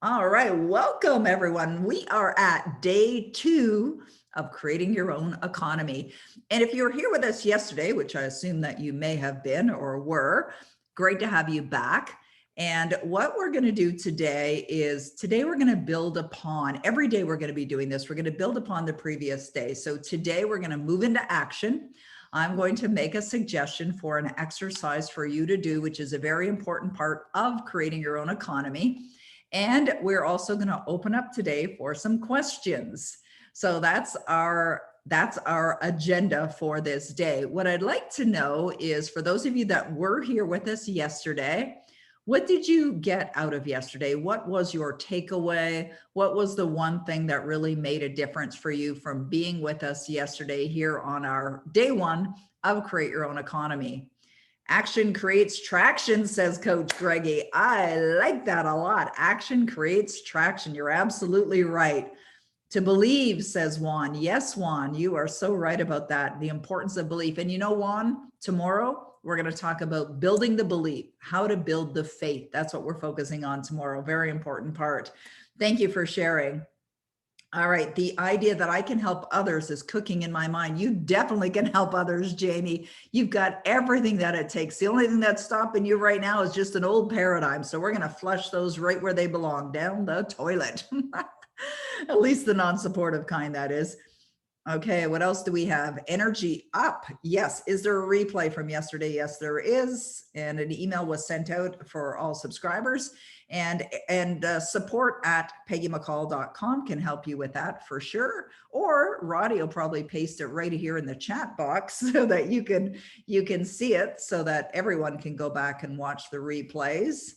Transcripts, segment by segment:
All right, welcome everyone. We are at day 2 of creating your own economy. And if you were here with us yesterday, which I assume that you may have been or were, great to have you back. And what we're going to do today we're going to build upon, every day we're going to be doing this, we're going to build upon the previous day. So today we're going to move into action. I'm going to make a suggestion for an exercise for you to do, which is a very important part of creating your own economy. And we're also going to open up today for some questions. So that's our agenda for this day. What I'd like to know is, for those of you that were here with us yesterday, what did you get out of yesterday? What was your takeaway? What was the one thing that really made a difference for you from being with us yesterday here on our day 1 of Create Your Own Economy? Action creates traction, says Coach Greggy. I like that a lot. Action creates traction. You're absolutely right. To believe, says Juan. Yes, Juan, you are so right about that. The importance of belief. And you know, Juan, tomorrow we're going to talk about building the belief, how to build the faith. That's what we're focusing on tomorrow. Very important part. Thank you for sharing. All right. The idea that I can help others is cooking in my mind. You definitely can help others, Jamie. You've got everything that it takes. The only thing that's stopping you right now is just an old paradigm. So we're going to flush those right where they belong, down the toilet. At least the non-supportive kind, that is. Okay, what else do we have? Energy up. Yes. Is there a replay from yesterday? Yes, there is. And an email was sent out for all subscribers. And support at peggymccall.com can help you with that for sure. Or Roddy will probably paste it right here in the chat box so that you can see it, so that everyone can go back and watch the replays.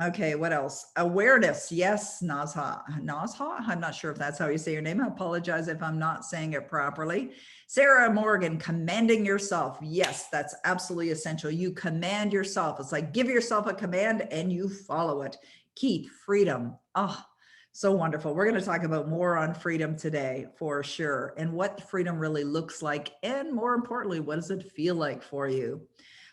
Okay, what else? Awareness. Yes, Nazha. Nazha? I'm not sure if that's how you say your name. I apologize if I'm not saying it properly. Sarah Morgan, commanding yourself. Yes, that's absolutely essential. You command yourself. It's like give yourself a command and you follow it. Keith, freedom. Oh, so wonderful. We're going to talk about more on freedom today for sure, and what freedom really looks like. And more importantly, what does it feel like for you?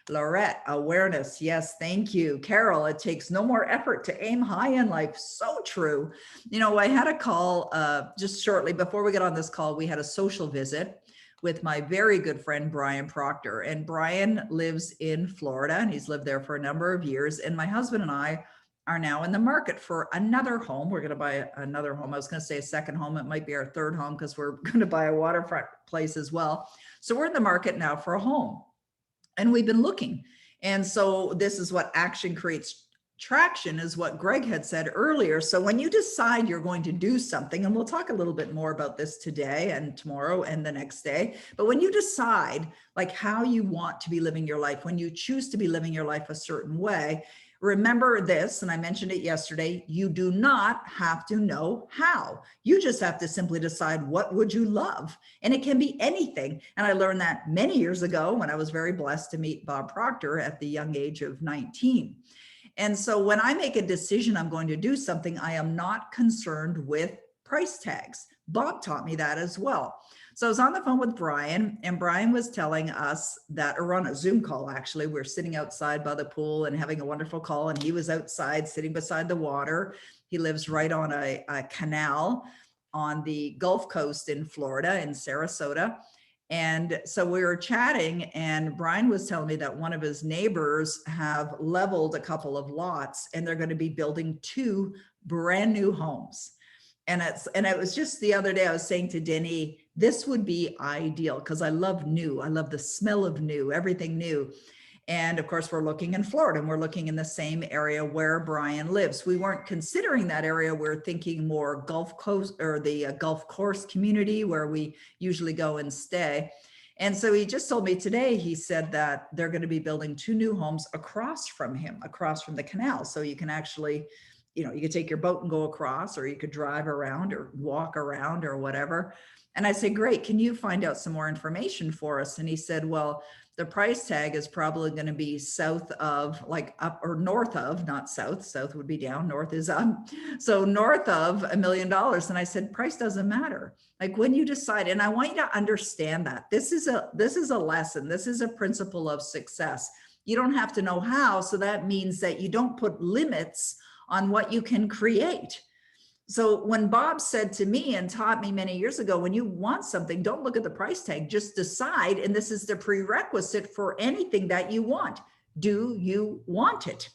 Laurette, awareness. Yes, thank you. Carol, it takes no more effort to aim high in life. So true. You know, I had a call just shortly before we got on this call. We had a social visit with my very good friend, Brian Proctor. And Brian lives in Florida, and he's lived there for a number of years. And my husband and I are now in the market for another home. We're going to buy another home. I was going to say a second home. It might be our third home because we're going to buy a waterfront place as well. So we're in the market now for a home. And we've been looking. And so this is what action creates traction, is what Greg had said earlier. So when you decide you're going to do something, and we'll talk a little bit more about this today and tomorrow and the next day, but when you decide like how you want to be living your life, when you choose to be living your life a certain way, remember this, and I mentioned it yesterday, you do not have to know how. You just have to simply decide what would you love. And it can be anything. And I learned that many years ago when I was very blessed to meet Bob Proctor at the young age of 19. And so when I make a decision I'm going to do something, I am not concerned with price tags. Bob taught me that as well. So I was on the phone with Brian, and Brian was telling us that, or on a Zoom call, actually, we're sitting outside by the pool and having a wonderful call. And he was outside sitting beside the water. He lives right on a canal on the Gulf Coast in Florida, in Sarasota. And so we were chatting, and Brian was telling me that one of his neighbors have leveled a couple of lots, and they're going to be building 2 brand new homes. And it was just the other day, I was saying to Denny, this would be ideal because I love new. I love the smell of new, everything new. And of course, we're looking in Florida, and we're looking in the same area where Brian lives. We weren't considering that area. We're thinking more Gulf Coast, or the Gulf Course community where we usually go and stay. And so he just told me today, he said that they're going to be building 2 new homes across from him, across from the canal. So you can actually, you know, you could take your boat and go across, or you could drive around or walk around or whatever. And I said, great, can you find out some more information for us? And he said, well, the price tag is probably going to be south of, like up or north of, not south, south would be down, north is up. So north of $1 million. And I said, price doesn't matter. Like when you decide, and I want you to understand that this is a lesson. This is a principle of success. You don't have to know how. So that means that you don't put limits on what you can create. So when Bob said to me and taught me many years ago, when you want something, don't look at the price tag, just decide. And this is the prerequisite for anything that you want. Do you want it?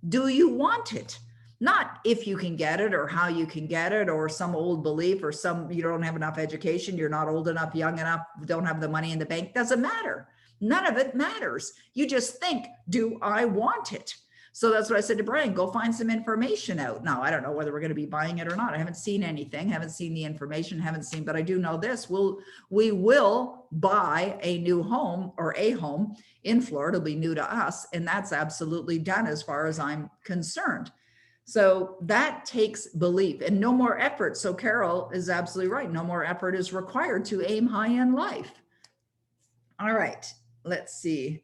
Do you want it? Not if you can get it or how you can get it or some old belief or you don't have enough education, you're not old enough, young enough, don't have the money in the bank. Doesn't matter. None of it matters. You just think, do I want it? So that's what I said to Brian, go find some information out. Now, I don't know whether we're going to be buying it or not. I haven't seen anything, haven't seen the information, but I do know this. We will buy a new home or a home in Florida. It'll be new to us. And that's absolutely done as far as I'm concerned. So that takes belief and no more effort. So Carol is absolutely right. No more effort is required to aim high in life. All right, let's see.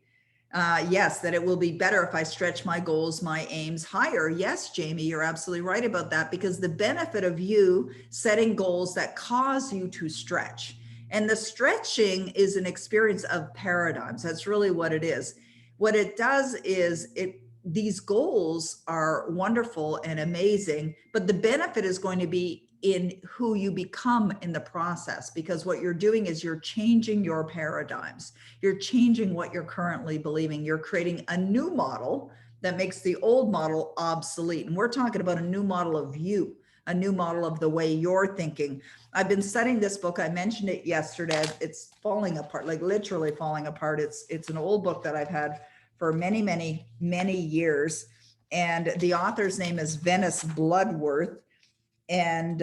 Yes, that it will be better if I stretch my goals, my aims higher. Yes, Jamie, you're absolutely right about that, because the benefit of you setting goals that cause you to stretch, and the stretching is an experience of paradigms. That's really what it is. What it does is these goals are wonderful and amazing, but the benefit is going to be in who you become in the process, because what you're doing is you're changing your paradigms. You're changing what you're currently believing. You're creating a new model that makes the old model obsolete. And we're talking about a new model of you, a new model of the way you're thinking. I've been studying this book. I mentioned it yesterday. It's falling apart, like literally falling apart. It's an old book that I've had for many, many, many years. And the author's name is Venice Bloodworth. And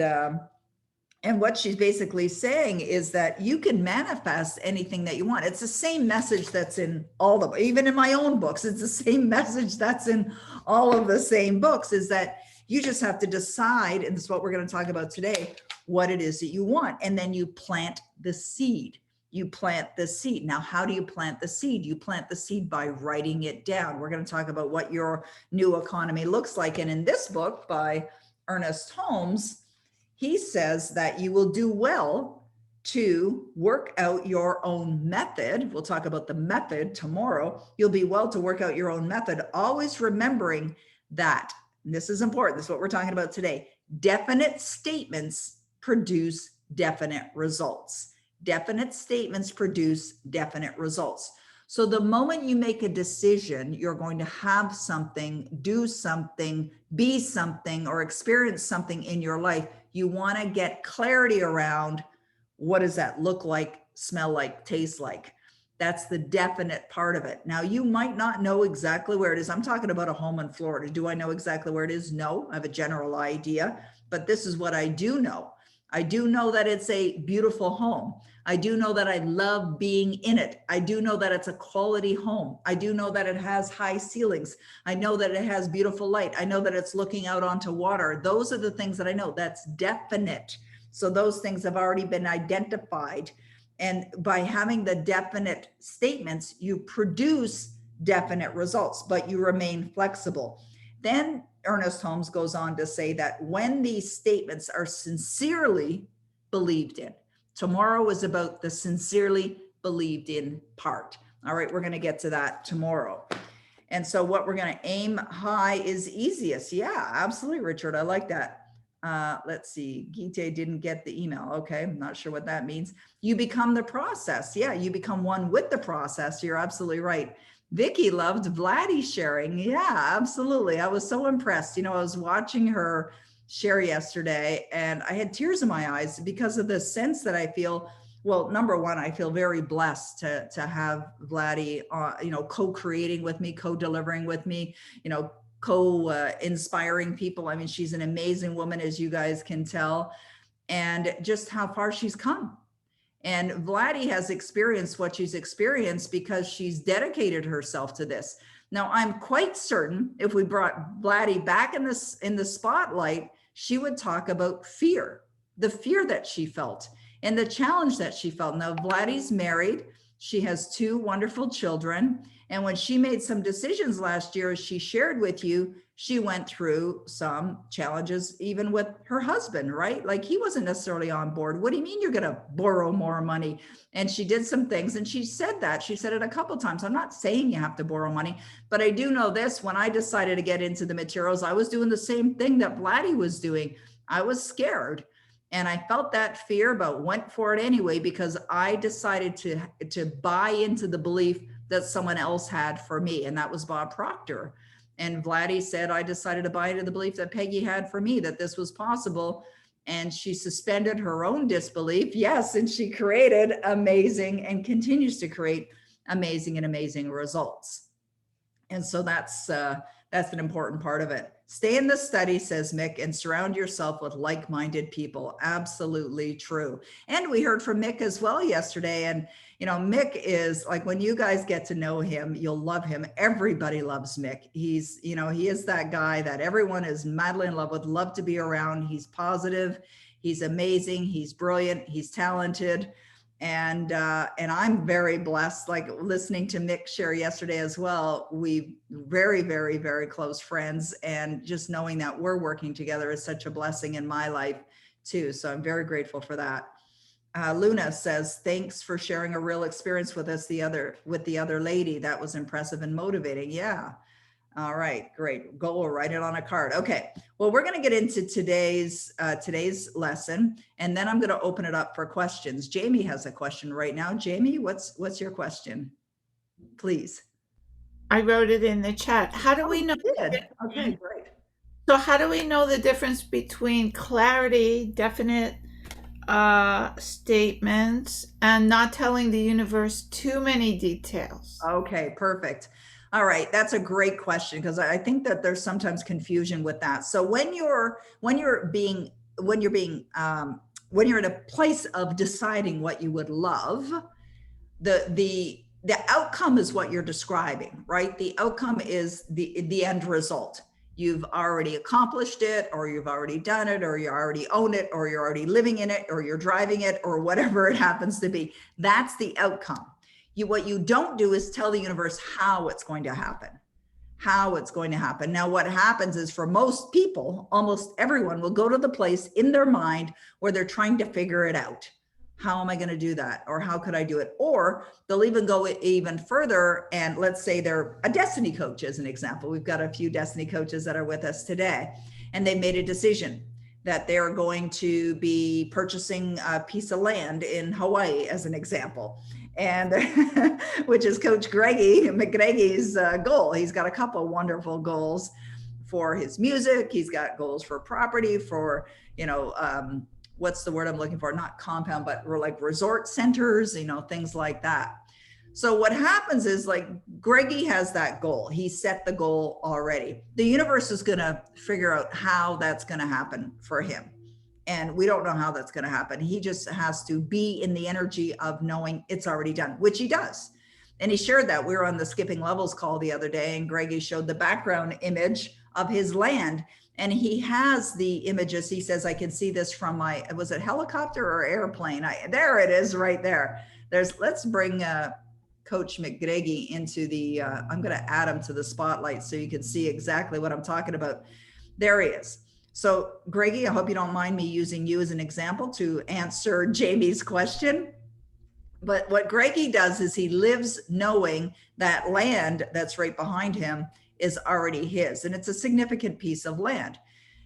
what she's basically saying is that you can manifest anything that you want. It's the same message that's in all of, even in my own books, it's the same message that's in all of the same books, is that you just have to decide, and this is what we're going to talk about today, what it is that you want. And then you plant the seed. You plant the seed. Now, how do you plant the seed? You plant the seed by writing it down. We're going to talk about what your new economy looks like. And in this book by Ernest Holmes, he says that you will do well to work out your own method. We'll talk about the method tomorrow. You'll be well to work out your own method, always remembering that, and this is important, this is what we're talking about today, definite statements produce definite results. Definite statements produce definite results. So the moment you make a decision, you're going to have something, do something, be something, or experience something in your life. You want to get clarity around, what does that look like, smell like, taste like? That's the definite part of it. Now, you might not know exactly where it is. I'm talking about a home in Florida. Do I know exactly where it is? No, I have a general idea, but this is what I do know. I do know that it's a beautiful home. I do know that I love being in it. I do know that it's a quality home. I do know that it has high ceilings. I know that it has beautiful light. I know that it's looking out onto water. Those are the things that I know. That's definite. So those things have already been identified. And by having the definite statements, you produce definite results, but you remain flexible. Then Ernest Holmes goes on to say that when these statements are sincerely believed in, tomorrow is about the sincerely believed in part. All right, we're going to get to that tomorrow. And so what we're going to aim high is easiest. Yeah, absolutely, Richard. I like that. Let's see. Gite didn't get the email. Okay, I'm not sure what that means. You become the process. Yeah, you become one with the process. You're absolutely right. Vicky loved Vladdy sharing. Yeah, absolutely. I was so impressed. You know, I was watching her share yesterday and I had tears in my eyes because of the sense that I feel. Well, number one, I feel very blessed to have Vladdy, co-creating with me, co-delivering with me, co-inspiring people. I mean, she's an amazing woman, as you guys can tell, and just how far she's come. And Vladdy has experienced what she's experienced because she's dedicated herself to this. Now, I'm quite certain if we brought Vladdy back in the spotlight, she would talk about fear, the fear that she felt and the challenge that she felt. Now, Vladdy's married. She has 2 wonderful children. And when she made some decisions last year, as she shared with you, she went through some challenges, even with her husband, right? Like he wasn't necessarily on board. What do you mean you're going to borrow more money? And she did some things, and she said that. She said it a couple of times. I'm not saying you have to borrow money, but I do know this. When I decided to get into the materials, I was doing the same thing that Vladdy was doing. I was scared. And I felt that fear, but went for it anyway, because I decided to buy into the belief that someone else had for me. And that was Bob Proctor. And Vladdy said, I decided to buy into the belief that Peggy had for me, that this was possible. And she suspended her own disbelief. Yes. And she created amazing and continues to create amazing results. And so that's an important part of it. Stay in the study, says Mick, and surround yourself with like-minded people. Absolutely true. And we heard from Mick as well yesterday. And, you know, Mick is like, when you guys get to know him, you'll love him. Everybody loves Mick. He's, you know, he is that guy that everyone is madly in love with, love to be around. He's positive. He's amazing. He's brilliant. He's talented. And I'm very blessed, like listening to Mick share yesterday as well. We very close friends, and just knowing that we're working together is such a blessing in my life too. So I'm very grateful for that. Luna says, thanks for sharing a real experience with us, with the other lady. That was impressive and motivating. Yeah. All right, great. Go write it on a card. Okay. Well, we're going to get into today's lesson, and then I'm going to open it up for questions. Jamie has a question right now. Jamie, what's your question? Please. I wrote it in the chat. How do we know? You did. Okay, great. So how do we know the difference between clarity, definite statements, and not telling the universe too many details? Okay, perfect. All right, that's a great question, because I think that there's sometimes confusion with that. So when you're in a place of deciding what you would love, the outcome is what you're describing, right? The outcome is the end result. You've already accomplished it, or you've already done it, or you already own it, or you're already living in it, or you're driving it, or whatever it happens to be. That's the outcome. What you don't do is tell the universe how it's going to happen. Now, what happens is, for most people, almost everyone will go to the place in their mind where they're trying to figure it out. How am I going to do that? Or how could I do it? Or they'll even go even further. And let's say they're a destiny coach, as an example. We've got a few destiny coaches that are with us today, and they made a decision that they're going to be purchasing a piece of land in Hawaii, as an example. And which is Coach Greggy McGreggy's goal. He's got a couple wonderful goals for his music. He's got goals for property, for, what's the word I'm looking for? Not compound, but like resort centers, things like that. So what happens is, like, Greggy has that goal. He set the goal already. The universe is going to figure out how that's going to happen for him. And we don't know how that's going to happen. He just has to be in the energy of knowing it's already done, which he does. And he shared that. We were on the Skipping Levels call the other day, and Greggy showed the background image of his land. And he has the images. He says, I can see this from my, was it helicopter or airplane? There it is right there. Let's bring Coach McGreggy into the, I'm going to add him to the spotlight so you can see exactly what I'm talking about. There he is. So Greggy, I hope you don't mind me using you as an example to answer Jamie's question. But what Greggy does is he lives knowing that land that's right behind him is already his, and it's a significant piece of land.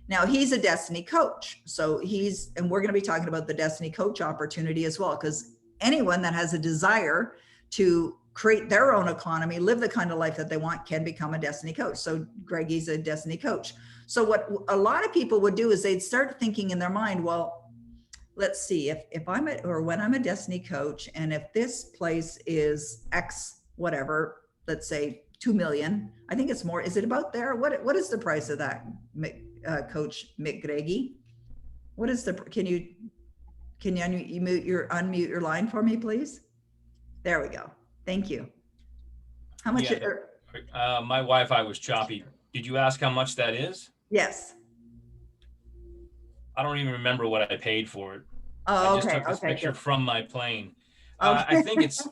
Now, he's a destiny coach. So and we're going to be talking about the destiny coach opportunity as well, because anyone that has a desire to create their own economy, live the kind of life that they want, can become a destiny coach. So Greggy's a destiny coach. So what a lot of people would do is they'd start thinking in their mind, well, let's see, if I'm when I'm a destiny coach, and if this place is X, whatever, let's say 2 million, I think it's more. Is it about there? What is the price of that, Coach McGreggy? What is can you unmute your line for me, please? There we go. Thank you. How much? Yeah, my Wi-Fi was choppy. Did you ask how much that is? Yes. I don't even remember what I paid for it. Oh, I just took this picture from my plane. I think it's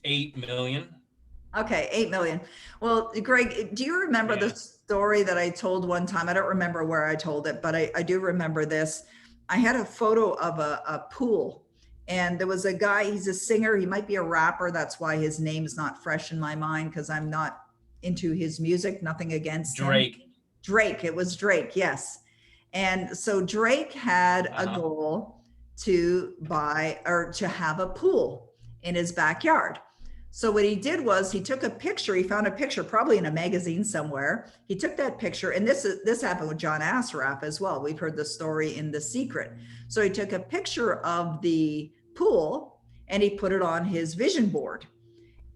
8 million. Okay, 8 million. Well, Greg, do you remember the Yeah. story that I told one time? I don't remember where I told it, but I do remember this. I had a photo of a pool, and there was a guy, he's a singer, he might be a rapper. That's why his name is not fresh in my mind, because I'm not into his music, nothing against him. Drake. Drake, it was Drake, yes. And so Drake had a Uh-huh. goal to buy or to have a pool in his backyard. So what he did was he took a picture. He found a picture, probably in a magazine somewhere. He took that picture, and this happened with John Assaraf as well. We've heard the story in The Secret. So he took a picture of the pool and he put it on his vision board,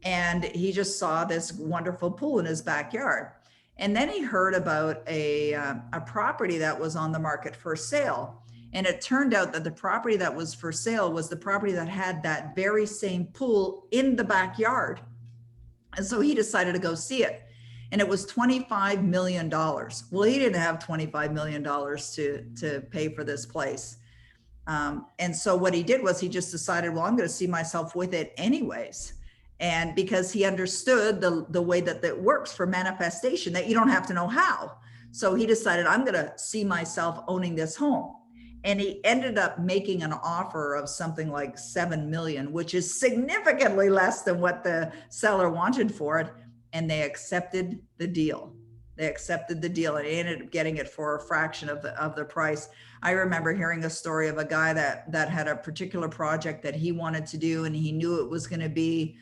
and he just saw this wonderful pool in his backyard. And then he heard about a property that was on the market for sale. And it turned out that the property that was for sale was the property that had that very same pool in the backyard. And so he decided to go see it. And it was $25 million. Well, he didn't have $25 million to pay for this place. And so what he did was he just decided, well, I'm going to see myself with it anyways. And because he understood the way that that works for manifestation, that you don't have to know how. So he decided, I'm going to see myself owning this home. And he ended up making an offer of something like 7 million, which is significantly less than what the seller wanted for it. And they accepted the deal. They accepted the deal, and he ended up getting it for a fraction of the price. I remember hearing a story of a guy that had a particular project that he wanted to do, and he knew it was going to be,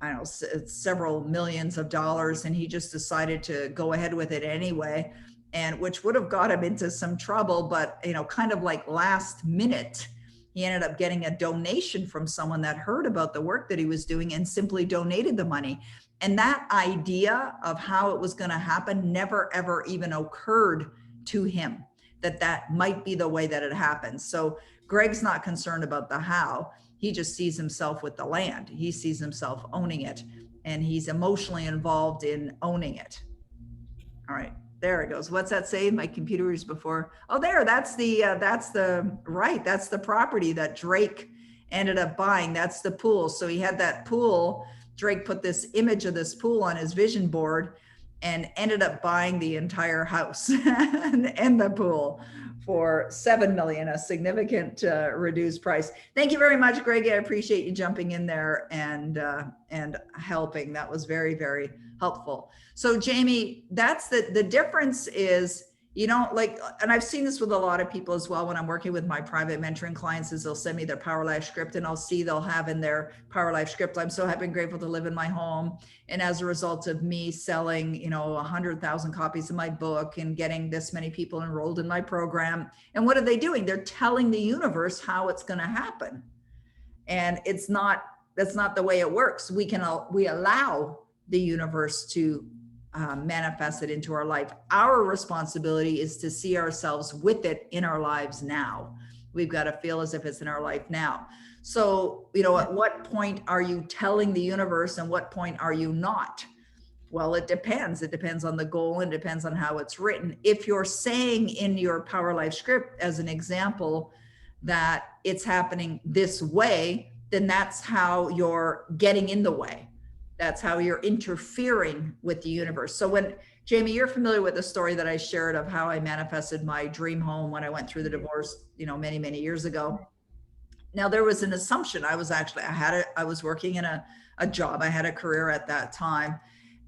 I don't know, several millions of dollars, and he just decided to go ahead with it anyway, and which would have got him into some trouble. But, you know, kind of like last minute, he ended up getting a donation from someone that heard about the work that he was doing and simply donated the money. And that idea of how it was going to happen never, ever even occurred to him, that might be the way that it happens. So Greg's not concerned about the how. He just sees himself with the land. He sees himself owning it, and he's emotionally involved in owning it. All right, there it goes. What's that say? My computer is before. Oh, there, that's the property that Drake ended up buying. That's the pool. So he had that pool. Drake put this image of this pool on his vision board and ended up buying the entire house and the pool for 7 million, a significant reduced price. Thank you very much, Greg. I appreciate you jumping in there and helping. That was very, very helpful. So Jamie, that's the difference is, you know, like, and I've seen this with a lot of people as well when I'm working with my private mentoring clients, is they'll send me their Power Life script, and I'll see they'll have in their Power Life script, I'm so happy and grateful to live in my home. And as a result of me selling, you know, 100,000 copies of my book and getting this many people enrolled in my program. And what are they doing? They're telling the universe how it's going to happen. And that's not the way it works. We allow the universe to manifest it into our life. Our responsibility is to see ourselves with it in our lives now. We've got to feel as if it's in our life now. So, you know, at what point are you telling the universe and what point are you not? Well, it depends. It depends on the goal and depends on how it's written. If you're saying in your Power Life script, as an example, that it's happening this way, then that's how you're getting in the way. That's how you're interfering with the universe. So when, Jamie, you're familiar with the story that I shared of how I manifested my dream home when I went through the divorce, you know, many, many years ago. Now there was an assumption. I was working in a job. I had a career at that time,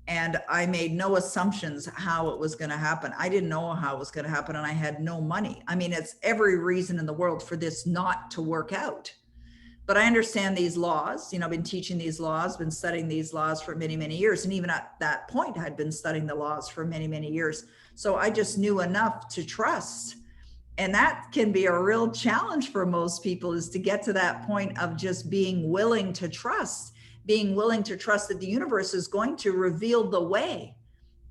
and I made no assumptions how it was going to happen. I didn't know how it was going to happen, and I had no money. I mean, it's every reason in the world for this not to work out. But I understand these laws. You know, I've been teaching these laws, been studying these laws for many, many years. And even at that point, I'd been studying the laws for many, many years. So I just knew enough to trust. And that can be a real challenge for most people, is to get to that point of just being willing to trust that the universe is going to reveal the way.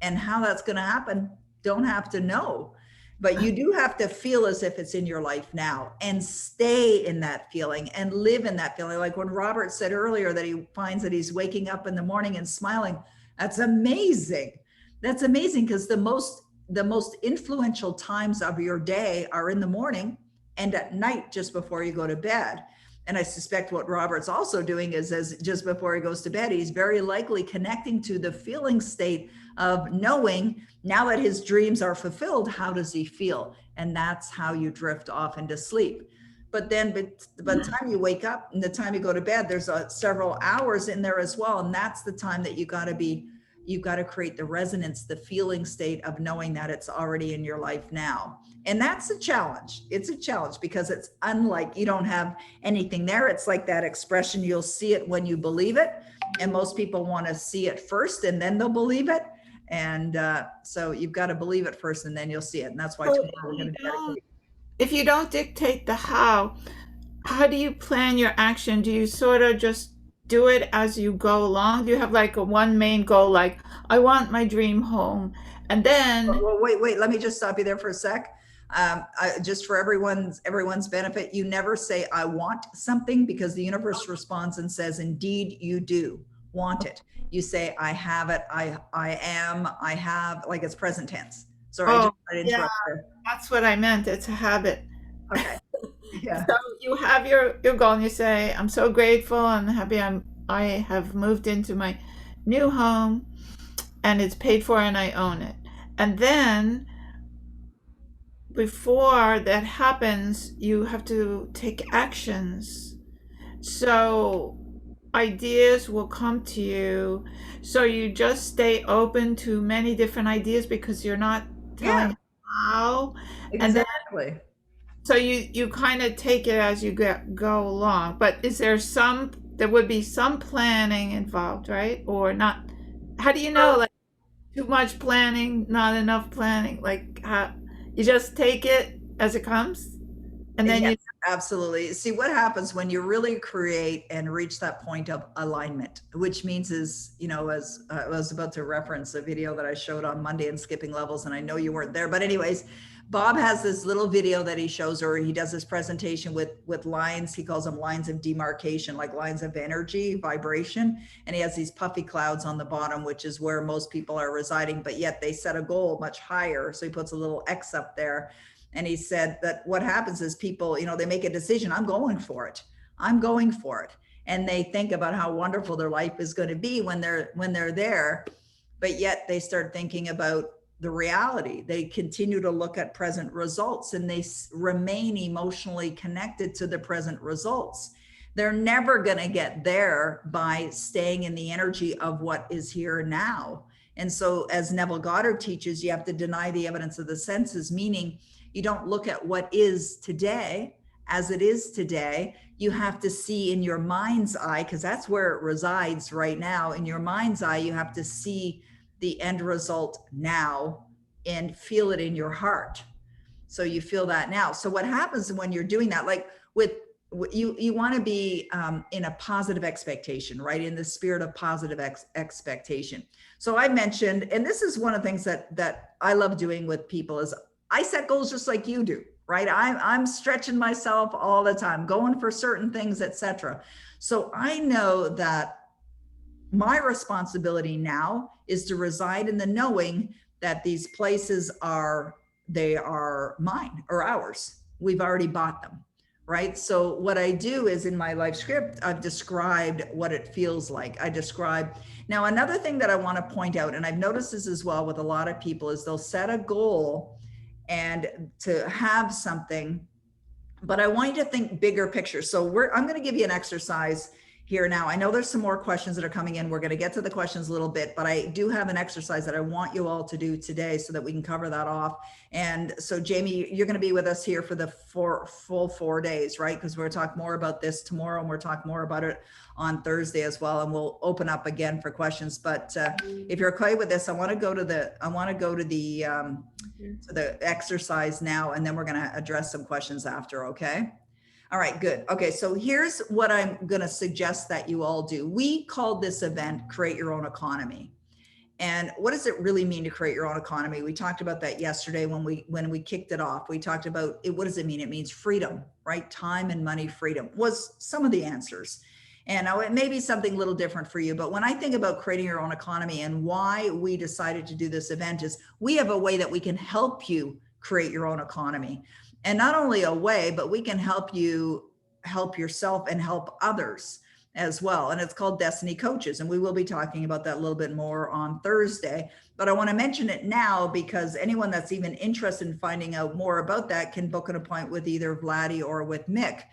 And how that's going to happen, don't have to know. But you do have to feel as if it's in your life now, and stay in that feeling and live in that feeling. Like when Robert said earlier that he finds that he's waking up in the morning and smiling. That's amazing. That's amazing, because the most influential times of your day are in the morning and at night just before you go to bed. And I suspect what Robert's also doing is, as just before he goes to bed, he's very likely connecting to the feeling state of knowing now that his dreams are fulfilled, how does he feel? And that's how you drift off into sleep. But then by the time you wake up and the time you go to bed, there's several hours in there as well. And that's the time that you've got to create the resonance, the feeling state of knowing that it's already in your life now. And that's a challenge. It's a challenge because it's unlike, you don't have anything there. It's like that expression, you'll see it when you believe it. And most people want to see it first and then they'll believe it. And so you've got to believe it first and then you'll see it. And that's why So tomorrow we're going to dedicate. if you don't dictate the how do you plan your action? Do you sort of just do it as you go along? Do you have like a one main goal, like I want my dream home, and then Well, wait, let me just stop you there for a sec. Just for everyone's benefit, you never say I want something, because the universe responds and says, indeed you do want it. You say I have it, I am, I have, like it's present tense. Sorry, I just tried to interrupt there. that's what I meant. It's a habit. Okay. Yeah. So you have your goal and you say, I'm so grateful and happy I have moved into my new home and it's paid for and I own it. And then before that happens, you have to take actions. So ideas will come to you. So you just stay open to many different ideas because you're not telling how. Exactly. And then, so you kind of take it as you go along. But is there would be some planning involved, right? Or not? How do you know, like, too much planning, not enough planning? Like, how you just take it as it comes? And then yes, absolutely. See what happens when you really create and reach that point of alignment, which means is, as I was about to reference a video that I showed on Monday in Skipping Levels, and I know you weren't there, but anyways, Bob has this little video that he shows, or he does this presentation with lines. He calls them lines of demarcation, like lines of energy, vibration. And he has these puffy clouds on the bottom, which is where most people are residing, but yet they set a goal much higher. So he puts a little X up there. And he said that what happens is people, they make a decision. I'm going for it. I'm going for it. And they think about how wonderful their life is going to be when they're there. But yet they start thinking about the reality. They continue to look at present results and they remain emotionally connected to the present results. They're never going to get there by staying in the energy of what is here now. And so, as Neville Goddard teaches, you have to deny the evidence of the senses, meaning you don't look at what is today as it is today. You have to see in your mind's eye, because that's where it resides right now. In your mind's eye, you have to see the end result now and feel it in your heart. So you feel that now. So what happens when you're doing that, like with you want to be in a positive expectation, right? In the spirit of positive expectation. So I mentioned, and this is one of the things that I love doing with people, is I set goals just like you do, right? I'm stretching myself all the time, going for certain things, etc. So I know that my responsibility now is to reside in the knowing that these places are mine or ours. We've already bought them, right? So what I do is, in my life script, I've described what it feels like. Now, another thing that I want to point out, and I've noticed this as well with a lot of people, is they'll set a goal and to have something, but I want you to think bigger picture. So I'm going to give you an exercise here now. I know there's some more questions that are coming in. We're going to get to the questions a little bit, but I do have an exercise that I want you all to do today so that we can cover that off. And so Jamie, you're going to be with us here for the full 4 days, right? Because we're going to talk more about this tomorrow, and we'll talk more about it on Thursday as well. And we'll open up again for questions. But if you're okay with this, I want to go to the exercise now, and then we're going to address some questions after. Okay. All right, good. Okay, so here's what I'm going to suggest that you all do. We called this event Create Your Own Economy. And what does it really mean to create your own economy? We talked about that yesterday when we kicked it off. We talked about it. What does it mean? It means freedom, right? Time and money freedom was some of the answers. And now it may be something a little different for you, but when I think about creating your own economy and why we decided to do this event is we have a way that we can help you create your own economy. And not only a way, but we can help you help yourself and help others as well. And it's called Destiny Coaches. And we will be talking about that a little bit more on Thursday. But I want to mention it now because anyone that's even interested in finding out more about that can book an appointment with either Vladdy or with Mick.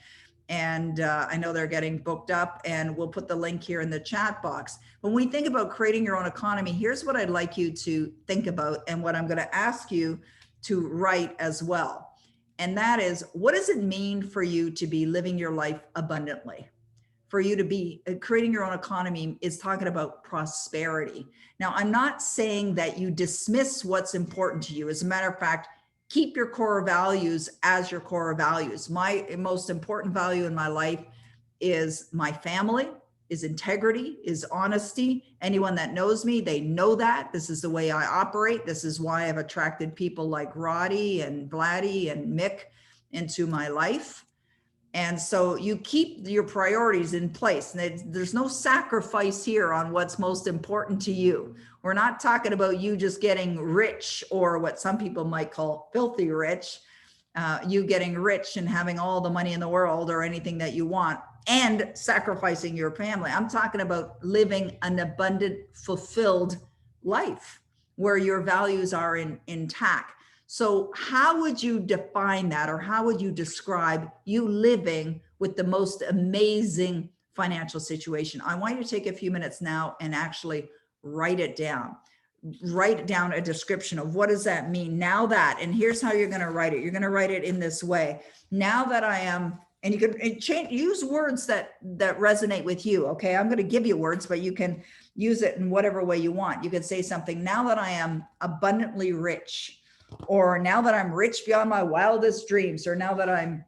And I know they're getting booked up, and we'll put the link here in the chat box. When we think about creating your own economy, here's what I'd like you to think about and what I'm going to ask you to write as well. And that is, what does it mean for you to be living your life abundantly? For you to be creating your own economy is talking about prosperity. Now, I'm not saying that you dismiss what's important to you. As a matter of fact, keep your core values as your core values. My most important value in my life is my family, is integrity, is honesty. Anyone that knows me, they know that. This is the way I operate. This is why I've attracted people like Roddy and Vladdy and Mick into my life. And so you keep your priorities in place. And there's no sacrifice here on what's most important to you. We're not talking about you just getting rich, or what some people might call filthy rich, you getting rich and having all the money in the world or anything that you want and sacrificing your family. I'm talking about living an abundant, fulfilled life where your values are intact. So how would you define that, or how would you describe you living with the most amazing financial situation? I want you to take a few minutes now and actually write it down. Write down a description of what does that mean now that, and here's how you're going to write it. You're going to write it in this way. Now that I am, and you can change, use words that resonate with you. Okay. I'm going to give you words, but you can use it in whatever way you want. You could say something, now that I am abundantly rich, or now that I'm rich beyond my wildest dreams, or now that I'm,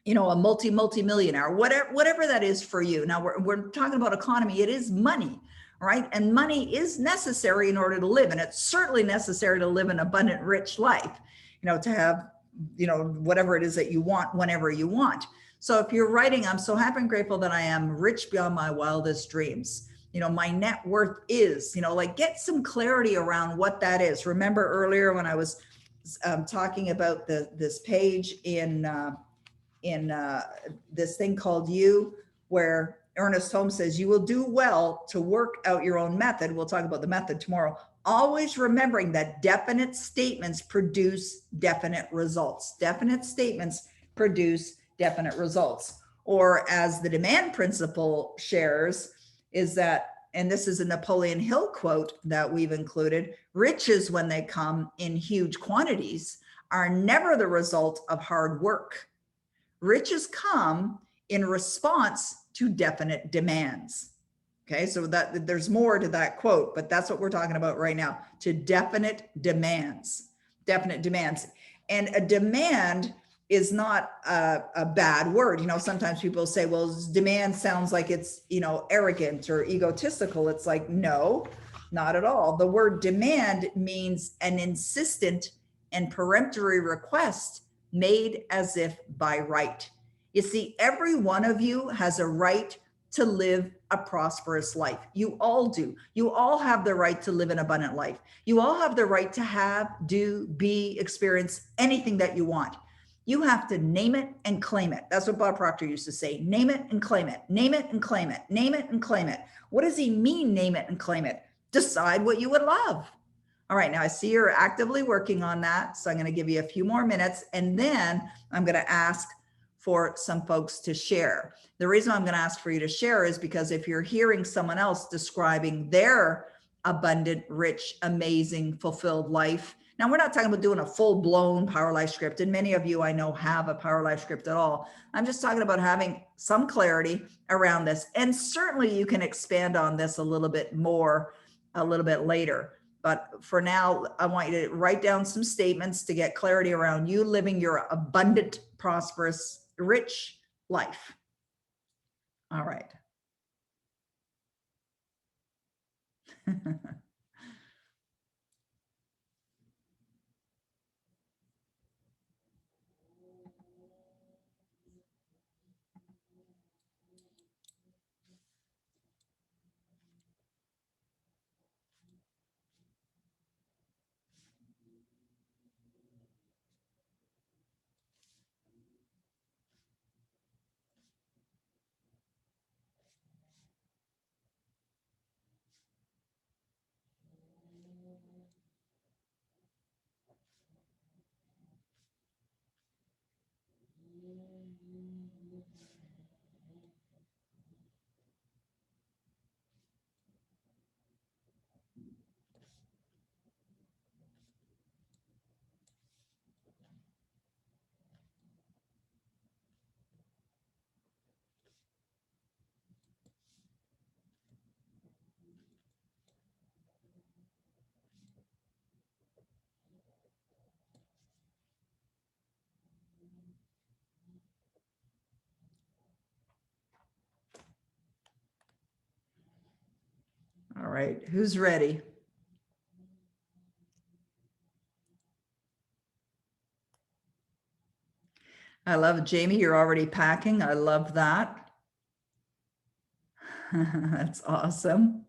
a multi-millionaire, whatever that is for you. Now we're talking about economy. It is money, right? And money is necessary in order to live. And it's certainly necessary to live an abundant, rich life, to have, whatever it is that you want, whenever you want. So if you're writing, I'm so happy and grateful that I am rich beyond my wildest dreams. My net worth is, get some clarity around what that is. Remember earlier when I was talking about this page in this thing called You, where Ernest Holmes says, you will do well to work out your own method. We'll talk about the method tomorrow. Always remembering that definite statements produce definite results. Definite statements produce definite results. Or as the demand principle shares, is that, and this is a Napoleon Hill quote that we've included, riches when they come in huge quantities are never the result of hard work. Riches come in response to definite demands. Okay, so that there's more to that quote, but that's what we're talking about right now, to definite demands. And a demand is not a bad word. Sometimes people say, well, demand sounds like it's, arrogant or egotistical. It's like, no, not at all. The word demand means an insistent and peremptory request made as if by right. You see, every one of you has a right to live a prosperous life. You all do. You all have the right to live an abundant life. You all have the right to have, do, be, experience anything that you want. You have to name it and claim it. That's what Bob Proctor used to say. Name it and claim it. Name it and claim it. Name it and claim it. What does he mean, name it and claim it? Decide what you would love. All right, now I see you're actively working on that. So I'm going to give you a few more minutes, and then I'm going to ask for some folks to share. The reason I'm going to ask for you to share is because if you're hearing someone else describing their abundant, rich, amazing, fulfilled life. Now, we're not talking about doing a full-blown Power Life script, and many of you I know have a Power Life script at all. I'm just talking about having some clarity around this. And certainly you can expand on this a little bit more a little bit later. But for now, I want you to write down some statements to get clarity around you living your abundant, prosperous, rich life. All right. right, who's ready? I love Jamie, you're already packing. I love that. That's awesome.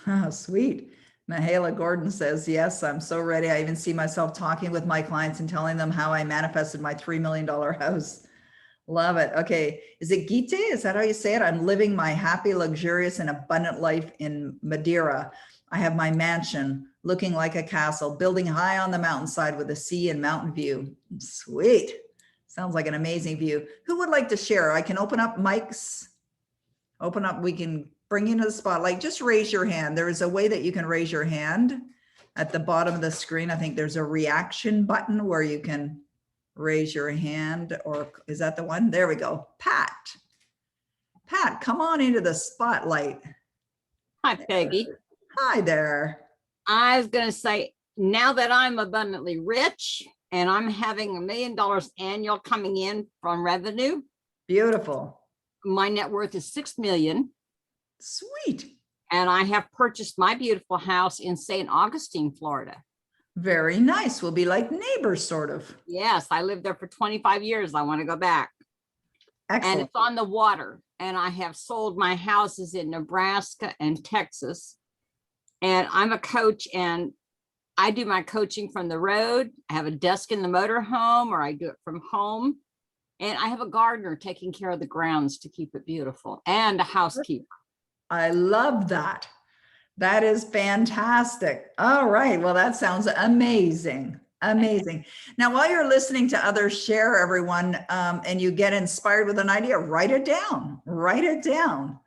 Oh, sweet. Mahala Gordon says, yes, I'm so ready. I even see myself talking with my clients and telling them how I manifested my $3 million house. Love it. Okay. Is it Gite? Is that how you say it? I'm living my happy, luxurious, and abundant life in Madeira. I have my mansion looking like a castle, building high on the mountainside with a sea and mountain view. Sweet. Sounds like an amazing view. Who would like to share? I can open up mics. Open up. We can bring you to the spotlight. Just raise your hand. There is a way that you can raise your hand at the bottom of the screen. I think there's a reaction button where you can raise your hand, or is that the one? There we go. Pat, come on into the spotlight. Hi, Peggy. Hi there. I was going to say, now that I'm abundantly rich and I'm having $1 million annual coming in from revenue, Beautiful. my net worth is $6 million. Sweet. And I have purchased my beautiful house in St. Augustine, Florida. Very nice. We'll be like neighbors, sort of. Yes, I lived there for 25 years. I want to go back. Excellent. And it's on the water. And I have sold my houses in Nebraska and Texas. And I'm a coach, and I do my coaching from the road. I have a desk in the motorhome, or I do it from home. And I have a gardener taking care of the grounds to keep it beautiful, and a housekeeper. I love that. That is fantastic. All right. Well, that sounds amazing. Amazing. Now, while you're listening to others share, everyone, and you get inspired with an idea, write it down. Write it down.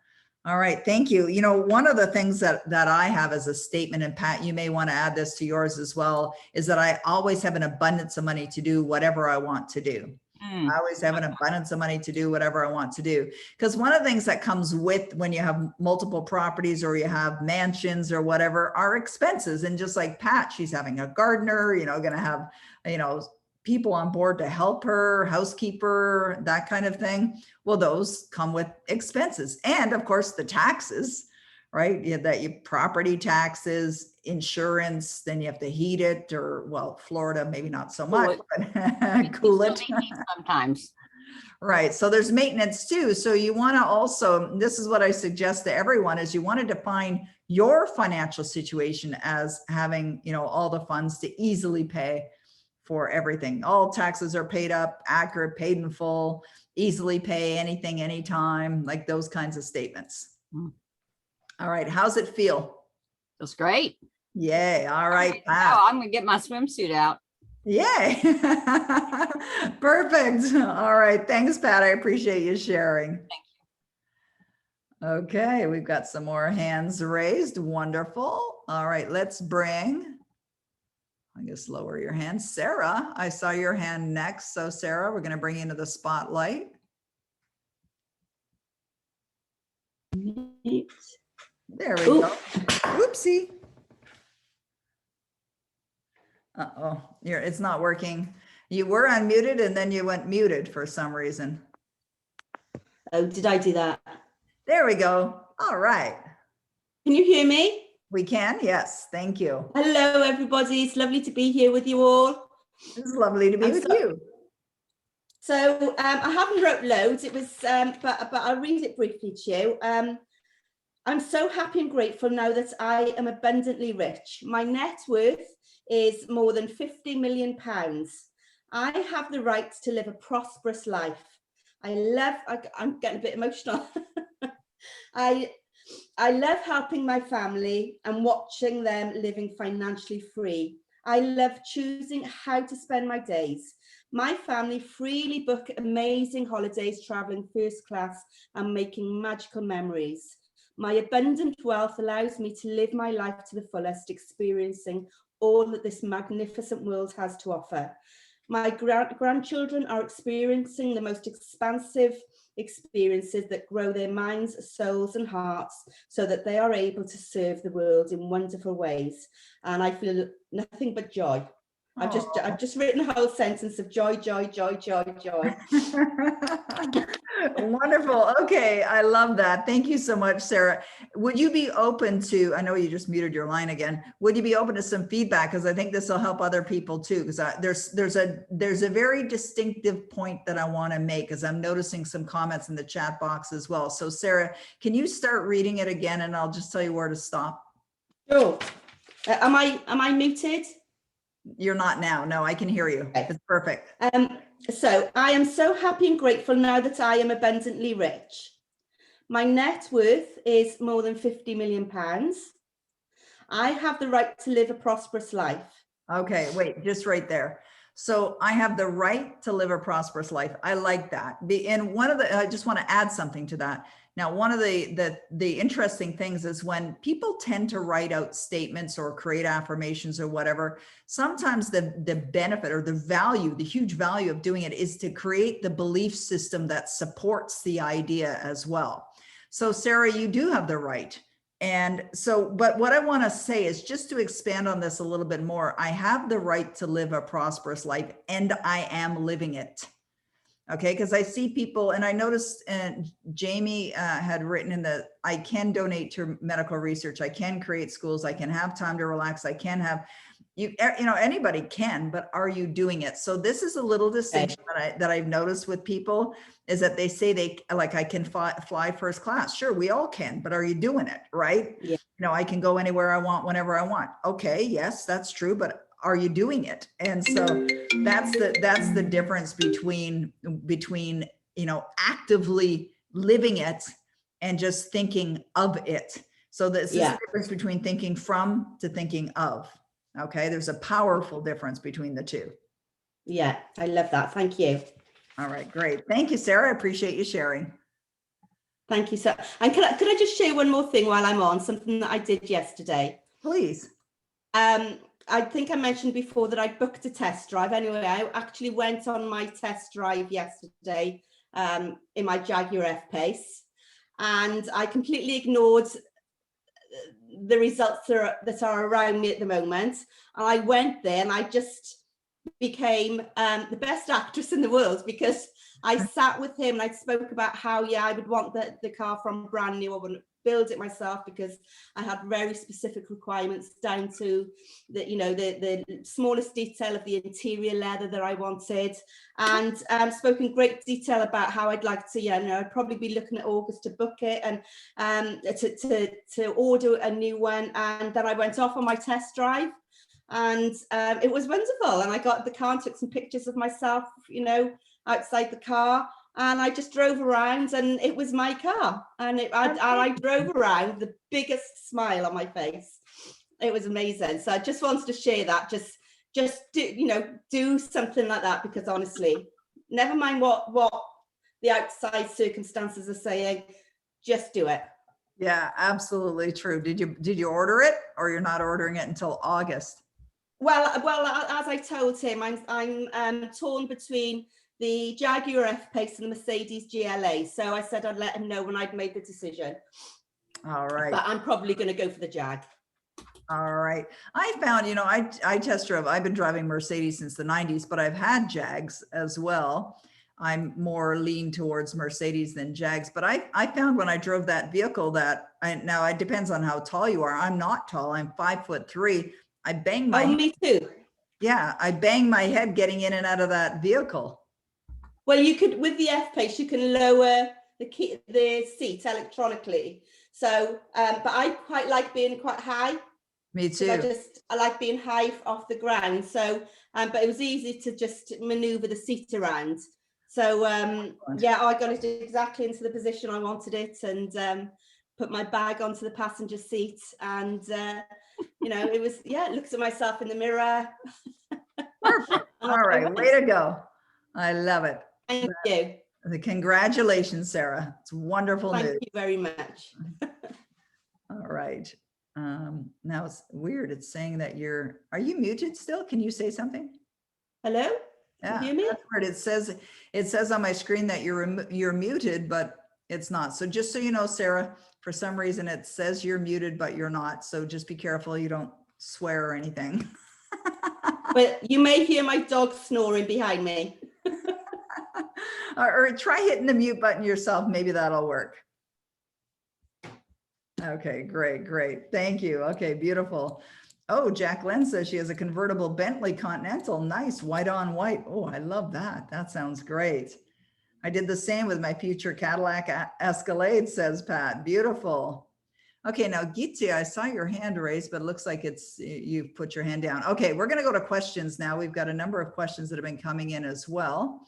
All right. Thank you. You know, one of the things that I have as a statement, and Pat, you may want to add this to yours as well, is that I always have an abundance of money to do whatever I want to do. I always have an abundance of money to do whatever I want to do. Because one of the things that comes with when you have multiple properties or you have mansions or whatever are expenses. And just like Pat, she's having a gardener, you know, going to have, you know, people on board to help her, housekeeper, that kind of thing. Well, those come with expenses. And of course, the taxes, right? That you property taxes, insurance, then you have to heat it, or well, Florida, maybe not so much, but cool it. Sometimes. Right. So there's maintenance too. So you want to also, this is what I suggest to everyone, is you want to define your financial situation as having, you know, all the funds to easily pay for everything. All taxes are paid up, accurate, paid in full, easily pay anything, anytime, like those kinds of statements. All right. How's it feel? Feels great. Yay. All right. Oh, I'm going to get my swimsuit out. Yay. Perfect. All right. Thanks, Pat. I appreciate you sharing. Thank you. Okay. We've got some more hands raised. Wonderful. All right. Let's bring, I guess, lower your hand. Sarah, I saw your hand next. So Sarah, we're going to bring you into the spotlight. There we go. Oopsie. Uh-oh, it's not working. You were unmuted and then you went muted for some reason. Oh, did I do that? There we go. All right. Can you hear me? We can, yes. Thank you. Hello, everybody. It's lovely to be here with you all. It's lovely to be with you. So I haven't wrote loads. It was, but I'll read it briefly to you. I'm so happy and grateful now that I am abundantly rich. My net worth is more than £50 million. I have the right to live a prosperous life. I'm getting a bit emotional. I love helping my family and watching them living financially free. I love choosing how to spend my days. My family freely book amazing holidays, traveling first class and making magical memories. My abundant wealth allows me to live my life to the fullest, experiencing all that this magnificent world has to offer. My grandchildren are experiencing the most expansive experiences that grow their minds, souls and hearts so that they are able to serve the world in wonderful ways. And I feel nothing but joy. I've just written a whole sentence of joy, joy, joy, joy, joy. Wonderful. Okay, I love that. Thank you so much, Sarah. Would you be open to, I know you just muted your line again. Would you be open to some feedback? Because I think this will help other people too. Because there's a very distinctive point that I want to make, as I'm noticing some comments in the chat box as well. So Sarah, can you start reading it again, and I'll just tell you where to stop. Sure. Am I muted? You're not now. No, I can hear you. Okay. It's perfect. So I am so happy and grateful now that I am abundantly rich. My net worth is more than £50 million. I have the right to live a prosperous life. Okay, wait, just right there. So I have the right to live a prosperous life. I like that. And one of the, I just want to add something to that. Now, one of the interesting things is when people tend to write out statements or create affirmations or whatever, sometimes the benefit or the value, the huge value of doing it is to create the belief system that supports the idea as well. So Sarah, you do have the right. And so, but what I want to say is just to expand on this a little bit more, I have the right to live a prosperous life and I am living it. Okay, because I see people, and I noticed, and Jamie had written in the, I can donate to medical research, I can create schools, I can have time to relax, I can have, you know, anybody can, but are you doing it? So this is a little distinction that I've noticed with people, is that they say they, like, I can fly first class. Sure, we all can, but are you doing it, right? Yeah. You know, I can go anywhere I want, whenever I want. Okay, yes, that's true, but are you doing it? And so that's the difference between, you know, actively living it and just thinking of it. So this is the difference between thinking from to thinking of. Okay, there's a powerful difference between the two. Yeah, I love that. Thank you. All right, great. Thank you, Sarah. I appreciate you sharing. Thank you, sir. And could I just share one more thing while I'm on, something that I did yesterday? Please. I think I mentioned before that I booked a test drive. Anyway, I actually went on my test drive yesterday in my Jaguar F-Pace, and I completely ignored the results that are around me at the moment. And I went there and I just became the best actress in the world, because I sat with him and I spoke about how, I would want the car from brand new. I wouldn't build it myself because I had very specific requirements down to the, you know, the smallest detail of the interior leather that I wanted, and spoke in great detail about how I'd like to, I'd probably be looking at August to book it and to order a new one. And then I went off on my test drive, and it was wonderful. And I got the car and took some pictures of myself, outside the car. And I just drove around, and it was my car. And I drove around with the biggest smile on my face. It was amazing. So I just wanted to share that. Just do something like that, because honestly, never mind what the outside circumstances are saying, just do it. Yeah, absolutely true. Did you order it, or you're not ordering it until August? Well, as I told him, I'm torn between the Jaguar F-Pace and the Mercedes GLA. So I said I'd let him know when I'd made the decision. All right. But I'm probably going to go for the Jag. All right. I found, I test drove, I've been driving Mercedes since the 90s, but I've had Jags as well. I'm more lean towards Mercedes than Jags, but I found when I drove that vehicle that, now it depends on how tall you are. I'm not tall. I'm 5'3". I bang my me too. Yeah, I bang my head getting in and out of that vehicle. Well, you could, with the F-Pace, you can lower the seat electronically. So, but I quite like being quite high. Me too. I like being high off the ground. So, but it was easy to just maneuver the seat around. So, I got it exactly into the position I wanted it, and put my bag onto the passenger seat, and it was, looked at myself in the mirror. Perfect. All right, way to go. I love it. Thank you. Congratulations, Sarah. It's wonderful news. Thank you very much. All right. Now it's weird. It's saying that are you muted still? Can you say something? Hello? Yeah, Can you hear me? that's weird. It says on my screen that you're muted, but it's not. So just so you know, Sarah, for some reason it says you're muted, but you're not. So just be careful you don't swear or anything. But you may hear my dog snoring behind me. or try hitting the mute button yourself. Maybe that'll work. Okay, great. Thank you. Okay, beautiful. Oh, Jacqueline says she has a convertible Bentley Continental. Nice, white on white. Oh, I love that. That sounds great. I did the same with my future Cadillac Escalade, says Pat. Beautiful. Okay, now Geetzi, I saw your hand raised, but it looks like you've put your hand down. Okay, we're going to go to questions now. We've got a number of questions that have been coming in as well.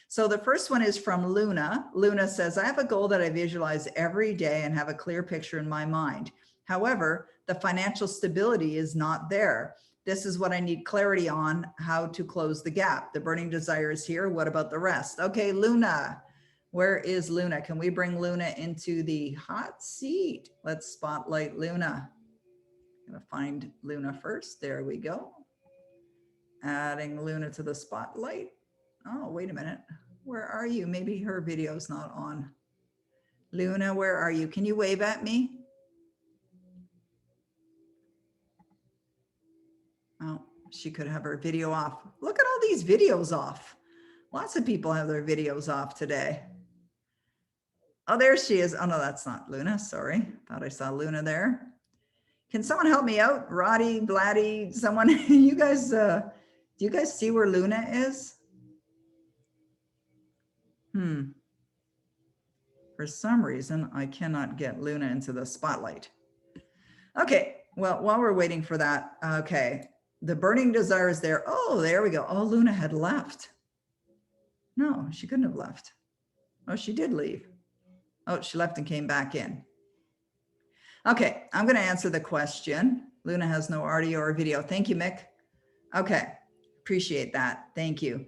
So the first one is from Luna. Luna says, I have a goal that I visualize every day and have a clear picture in my mind. However, the financial stability is not there. This is what I need clarity on, how to close the gap. The burning desire is here. What about the rest? Okay, Luna, where is Luna? Can we bring Luna into the hot seat? Let's spotlight Luna. I'm gonna find Luna first. There we go. Adding Luna to the spotlight. Oh, wait a minute. Where are you? Maybe her video's not on. Luna, where are you? Can you wave at me? Oh, she could have her video off. Look at all these videos off. Lots of people have their videos off today. Oh, there she is. Oh, no, that's not Luna. Sorry. Thought I saw Luna there. Can someone help me out? Roddy, Blatty, someone, you guys, do you guys see where Luna is? For some reason, I cannot get Luna into the spotlight. Okay, well, while we're waiting for that, okay, the burning desire is there. Oh, there we go. Oh, Luna had left. No, she couldn't have left. Oh, she did leave. Oh, she left and came back in. Okay, I'm going to answer the question. Luna has no audio or video. Thank you, Mick. Okay, appreciate that. Thank you.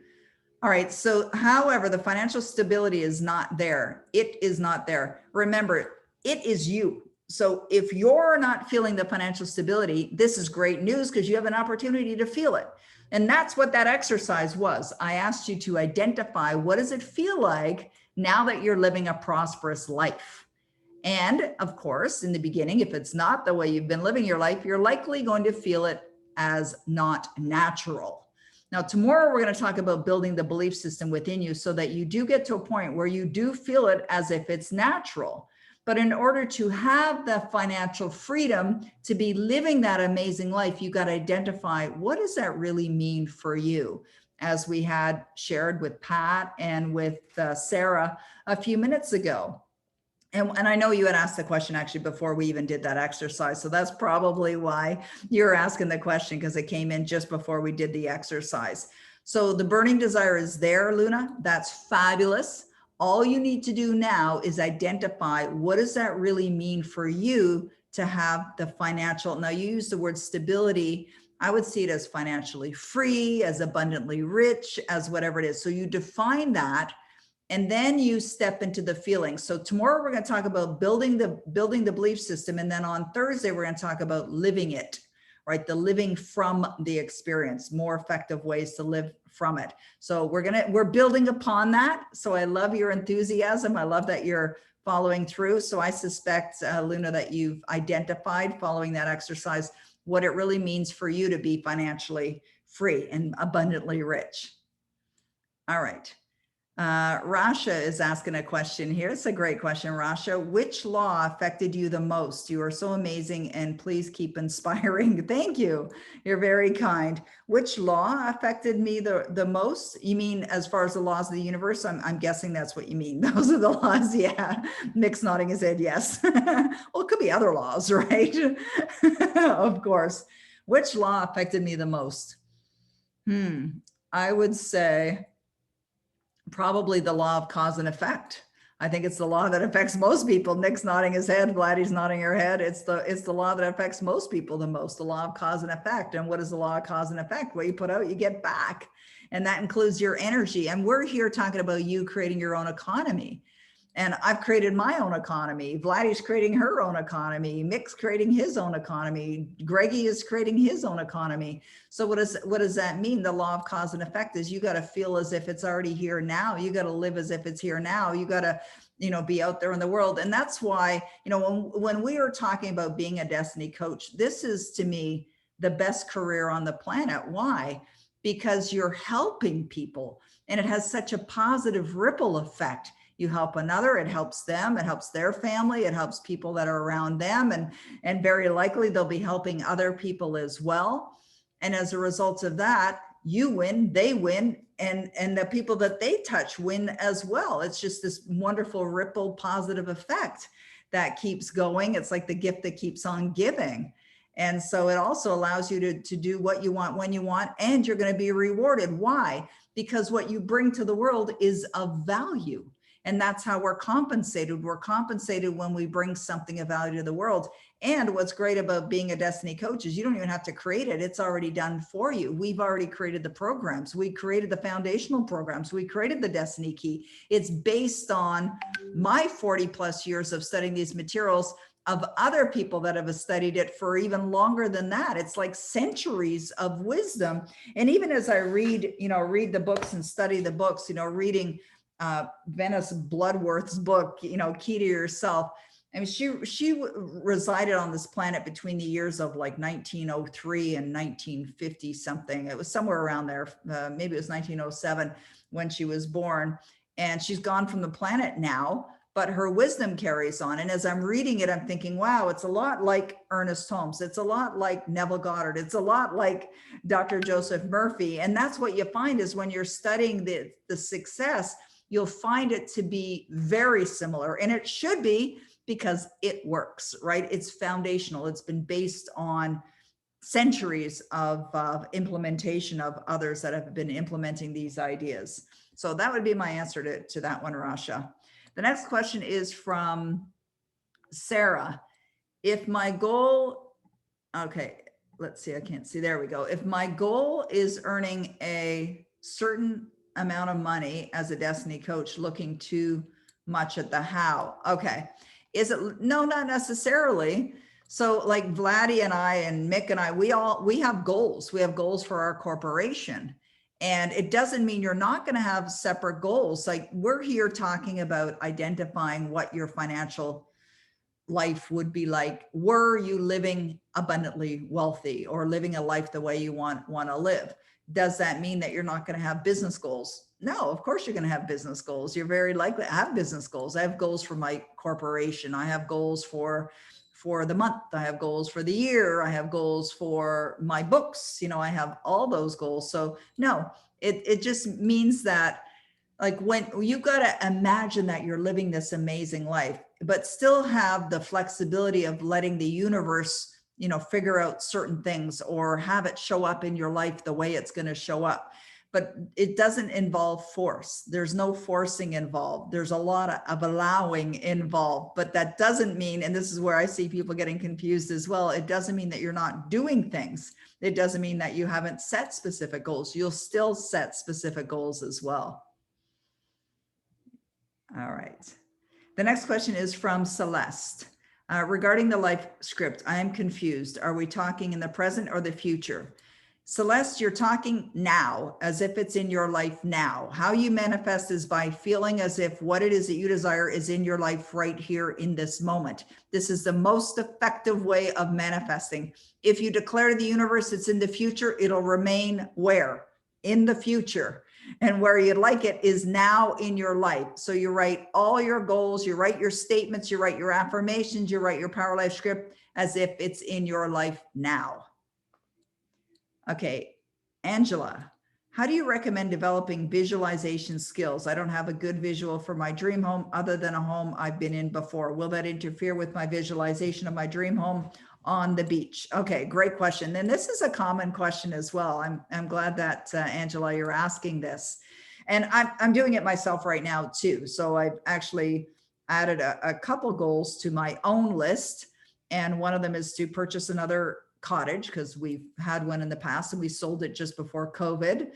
All right, so however, the financial stability is not there. It is not there. Remember, it is you. So if you're not feeling the financial stability, this is great news because you have an opportunity to feel it. And that's what that exercise was. I asked you to identify, what does it feel like now that you're living a prosperous life? And of course, in the beginning, if it's not the way you've been living your life, you're likely going to feel it as not natural. Now, tomorrow we're going to talk about building the belief system within you so that you do get to a point where you do feel it as if it's natural. But in order to have the financial freedom to be living that amazing life, you got to identify, what does that really mean for you? As we had shared with Pat and with Sarah a few minutes ago. And I know you had asked the question actually before we even did that exercise. So that's probably why you're asking the question, because it came in just before we did the exercise. So the burning desire is there, Luna. That's fabulous. All you need to do now is identify, what does that really mean for you to have the financial, now you use the word stability. I would see it as financially free, as abundantly rich, as whatever it is. So you define that. And then you step into the feeling. So tomorrow we're going to talk about building the belief system. And then on Thursday, we're going to talk about living it, right? The living from the experience, more effective ways to live from it. So we're building upon that. So I love your enthusiasm. I love that you're following through. So I suspect, Luna, that you've identified following that exercise, what it really means for you to be financially free and abundantly rich. All right. Rasha is asking a question here. It's a great question, Rasha. Which law affected you the most? You are so amazing and please keep inspiring. Thank you. You're very kind. Which law affected me the most? You mean as far as the laws of the universe? I'm guessing that's what you mean. Those are the laws. Yeah. Mick's nodding his head. Yes. Well, it could be other laws, right? Of course. Which law affected me the most? I would say probably the law of cause and effect. I think it's the law that affects most people. Nick's nodding his head, Vladdy's nodding her head. It's the law that affects most people the most, the law of cause and effect. And what is the law of cause and effect? What you put out, you get back. And that includes your energy. And we're here talking about you creating your own economy. And I've created my own economy. Vladdy's creating her own economy. Mick's creating his own economy. Greggy is creating his own economy. So what does that mean? The law of cause and effect is you got to feel as if it's already here now. You got to live as if it's here now. You got to, be out there in the world. And that's why, when we are talking about being a destiny coach, this is to me the best career on the planet. Why? because you're helping people, and it has such a positive ripple effect. You help another, it helps them, it helps their family, it helps people that are around them, and very likely they'll be helping other people as well. And as a result of that, you win, they win, and the people that they touch win as well. It's just this wonderful ripple positive effect that keeps going. It's like the gift that keeps on giving. And so it also allows you to do what you want when you want, and you're going to be rewarded. Why? Because what you bring to the world is of value. And that's how we're compensated. We're compensated when we bring something of value to the world. And what's great about being a Destiny coach is you don't even have to create it. It's already done for you. We've already created the programs. We created the foundational programs. We created the Destiny Key. It's based on my 40 plus years of studying these materials, of other people that have studied it for even longer than that. It's like centuries of wisdom. And even as I read the books and study the books, reading Venice Bloodworth's book, Key to Yourself. I mean, she resided on this planet between the years of like 1903 and 1950 something. It was somewhere around there. Maybe it was 1907 when she was born, and she's gone from the planet now, but her wisdom carries on. And as I'm reading it, I'm thinking, wow, it's a lot like Ernest Holmes. It's a lot like Neville Goddard. It's a lot like Dr. Joseph Murphy. And that's what you find is when you're studying the success, you'll find it to be very similar. And it should be, because it works, right? It's foundational. It's been based on centuries of implementation of others that have been implementing these ideas. So that would be my answer to that one, Rasha. The next question is from Sarah. If my goal, okay, let's see, I can't see, there we go. If my goal is earning a certain amount of money as a Destiny coach, looking too much at the how. Okay. Is it? No, not necessarily. So like Vladdy and I and Mick and I, we have goals. We have goals for our corporation. And it doesn't mean you're not going to have separate goals. Like we're here talking about identifying what your financial life would be like were you living abundantly wealthy or living a life the way you want to live. Does that mean that you're not going to have business goals? No, of course you're going to have business goals. You're very likely to have business goals. I have goals for my corporation. I have goals for the month. I have goals for the year. I have goals for my books. I have all those goals. So no, it just means that like when you got to imagine that you're living this amazing life, but still have the flexibility of letting the universe figure out certain things or have it show up in your life the way it's going to show up. But it doesn't involve force. There's no forcing involved. There's a lot of allowing involved, but that doesn't mean, and this is where I see people getting confused as well, it doesn't mean that you're not doing things. It doesn't mean that you haven't set specific goals. You'll still set specific goals as well. All right. The next question is from Celeste. Regarding the life script, I am confused. Are we talking in the present or the future? Celeste, you're talking now, as if it's in your life now. How you manifest is by feeling as if what it is that you desire is in your life right here in this moment. This is the most effective way of manifesting. If you declare to the universe it's in the future, it'll remain where? In the future. And where you'd like it is now in your life. So you write all your goals, you write your statements, you write your affirmations, you write your power life script as if it's in your life now. Okay, Angela, how do you recommend developing visualization skills? I don't have a good visual for my dream home other than a home I've been in before. Will that interfere with my visualization of my dream home on the beach? Okay, great question. And this is a common question as well. I'm glad that Angela, you're asking this. And I'm doing it myself right now too. So I've actually added a couple goals to my own list. And one of them is to purchase another cottage because we've had one in the past and we sold it just before COVID.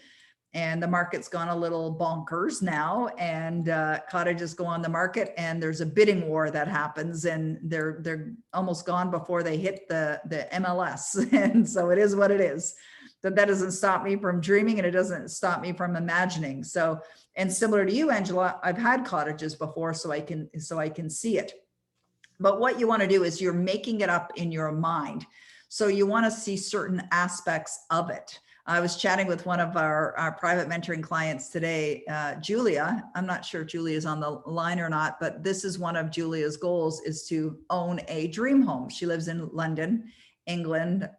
And the market's gone a little bonkers now, and cottages go on the market and there's a bidding war that happens, and they're almost gone before they hit the MLS. And so it is what it is. But that doesn't stop me from dreaming, and it doesn't stop me from imagining. So, and similar to you, Angela, I've had cottages before, so I can see it. But what you want to do is you're making it up in your mind. So you want to see certain aspects of it. I was chatting with one of our private mentoring clients today, Julia. I'm not sure if Julia's on the line or not, but this is one of Julia's goals, is to own a dream home. She lives in London, England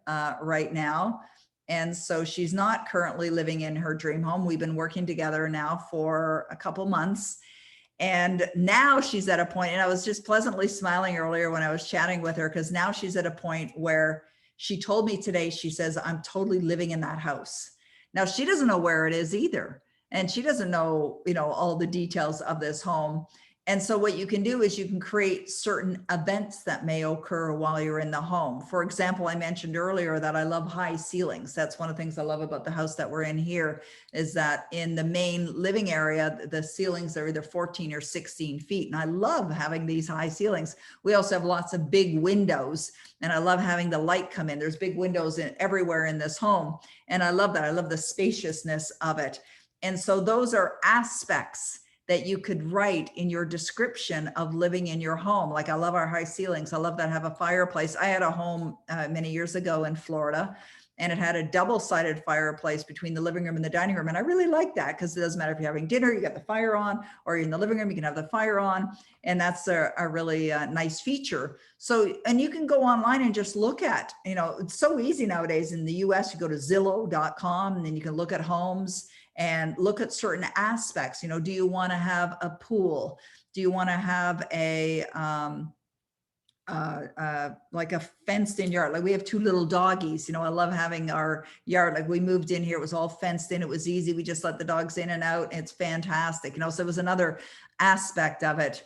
right now. And so she's not currently living in her dream home. We've been working together now for a couple months. And now she's at a point, and I was just pleasantly smiling earlier when I was chatting with her, because now she's at a point where she told me today, she says, I'm totally living in that house. Now she doesn't know where it is either. And she doesn't know, all the details of this home. And so what you can do is you can create certain events that may occur while you're in the home. For example, I mentioned earlier that I love high ceilings. That's one of the things I love about the house that we're in here, is that in the main living area, the ceilings are either 14 or 16 feet. And I love having these high ceilings. We also have lots of big windows, and I love having the light come in. There's big windows everywhere in this home. And I love that. I love the spaciousness of it. And so those are aspects that you could write in your description of living in your home. Like, I love our high ceilings. I love that I have a fireplace. I had a home many years ago in Florida, and it had a double-sided fireplace between the living room and the dining room. And I really like that, because it doesn't matter if you're having dinner, you got the fire on, or you're in the living room, you can have the fire on. And that's a really nice feature. So, and you can go online and just look at, it's so easy nowadays in the US, you go to Zillow.com, and then you can look at homes and look at certain aspects. Do you want to have a pool? Do you want to have a like a fenced in yard? Like, we have 2 little doggies. I love having our yard. Like, we moved in here, it was all fenced in. It was easy. We just let the dogs in and out. It's fantastic. So it was another aspect of it.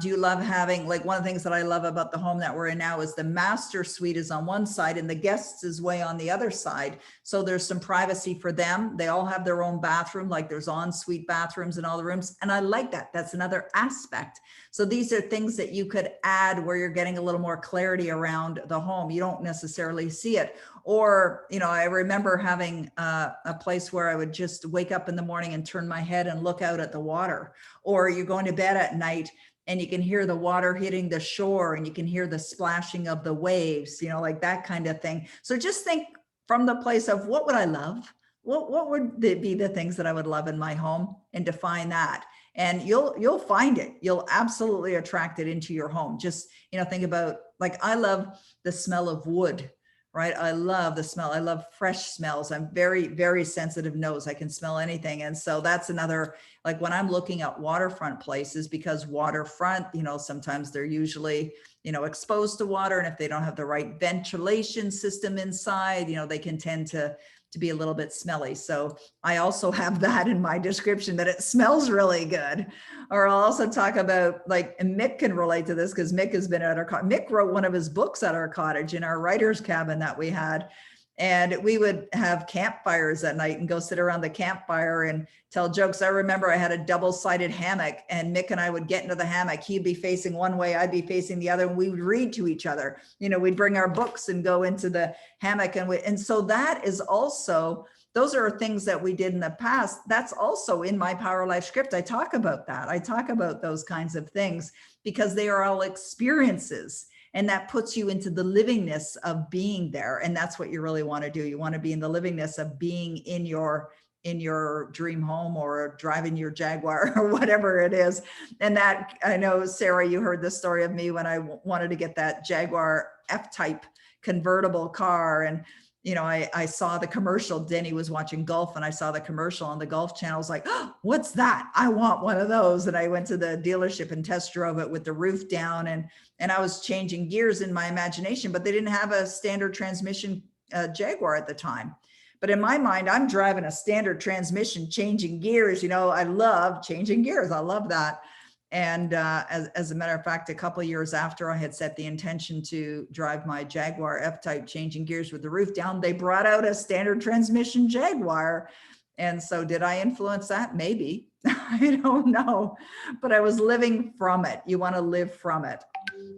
Do you love having, like, one of the things that I love about the home that we're in now is the master suite is on one side and the guests is way on the other side. So there's some privacy for them. They all have their own bathroom, like there's ensuite bathrooms in all the rooms. And I like that. That's another aspect. So these are things that you could add where you're getting a little more clarity around the home. You don't necessarily see it. Or, I remember having a place where I would just wake up in the morning and turn my head and look out at the water. Or you're going to bed at night and you can hear the water hitting the shore, and you can hear the splashing of the waves, like that kind of thing. So just think from the place of, what would I love? What would be the things that I would love in my home, and define that. And you'll find it. You'll absolutely attract it into your home. Just, think about, like, I love the smell of wood, right? I love the smell. I love fresh smells. I'm very, very sensitive nose. I can smell anything. And so that's another, like, when I'm looking at waterfront places, because waterfront, sometimes they're usually, exposed to water. And if they don't have the right ventilation system inside, they can tend to be a little bit smelly. So I also have that in my description, that it smells really good. Or I'll also talk about, like, and Mick can relate to this, because Mick has been at our Mick wrote one of his books at our cottage in our writer's cabin that we had. And we would have campfires at night and go sit around the campfire and tell jokes. I remember I had a double-sided hammock, and Mick and I would get into the hammock. He'd be facing one way, I'd be facing the other, and we would read to each other. We'd bring our books and go into the hammock. And so that is also, those are things that we did in the past. That's also in my Power Life script. I talk about that. I talk about those kinds of things, because they are all experiences. And that puts you into the livingness of being there. And that's what you really want to do. You want to be in the livingness of being in your dream home, or driving your Jaguar, or whatever it is. And that, I know, Sarah, you heard the story of me when I wanted to get that Jaguar F-Type convertible car. And, I saw the commercial. Denny was watching golf, and I saw the commercial on the Golf Channel. I was like, oh, what's that? I want one of those. And I went to the dealership and test drove it with the roof down. And I was changing gears in my imagination, but they didn't have a standard transmission Jaguar at the time. But in my mind, I'm driving a standard transmission, changing gears. I love changing gears. I love that. And as a matter of fact, a couple of years after I had set the intention to drive my Jaguar F-Type, changing gears with the roof down, they brought out a standard transmission Jaguar. And so did I influence that? Maybe. I don't know. But I was living from it. You want to live from it.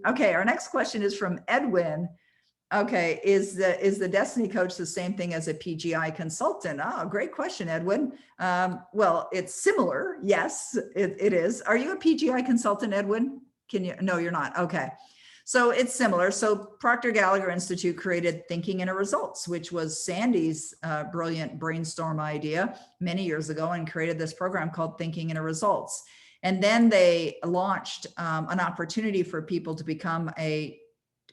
Okay, our next question is from Edwin. Okay, is the Destiny Coach the same thing as a PGI consultant? Oh, great question, Edwin. Well, it's similar. Yes, it is. Are you a PGI consultant, Edwin? No, you're not. Okay. So it's similar. So Procter Gallagher Institute created Thinking Into Results, which was Sandy's brilliant brainstorm idea many years ago, and created this program called Thinking Into Results. And then they launched an opportunity for people to become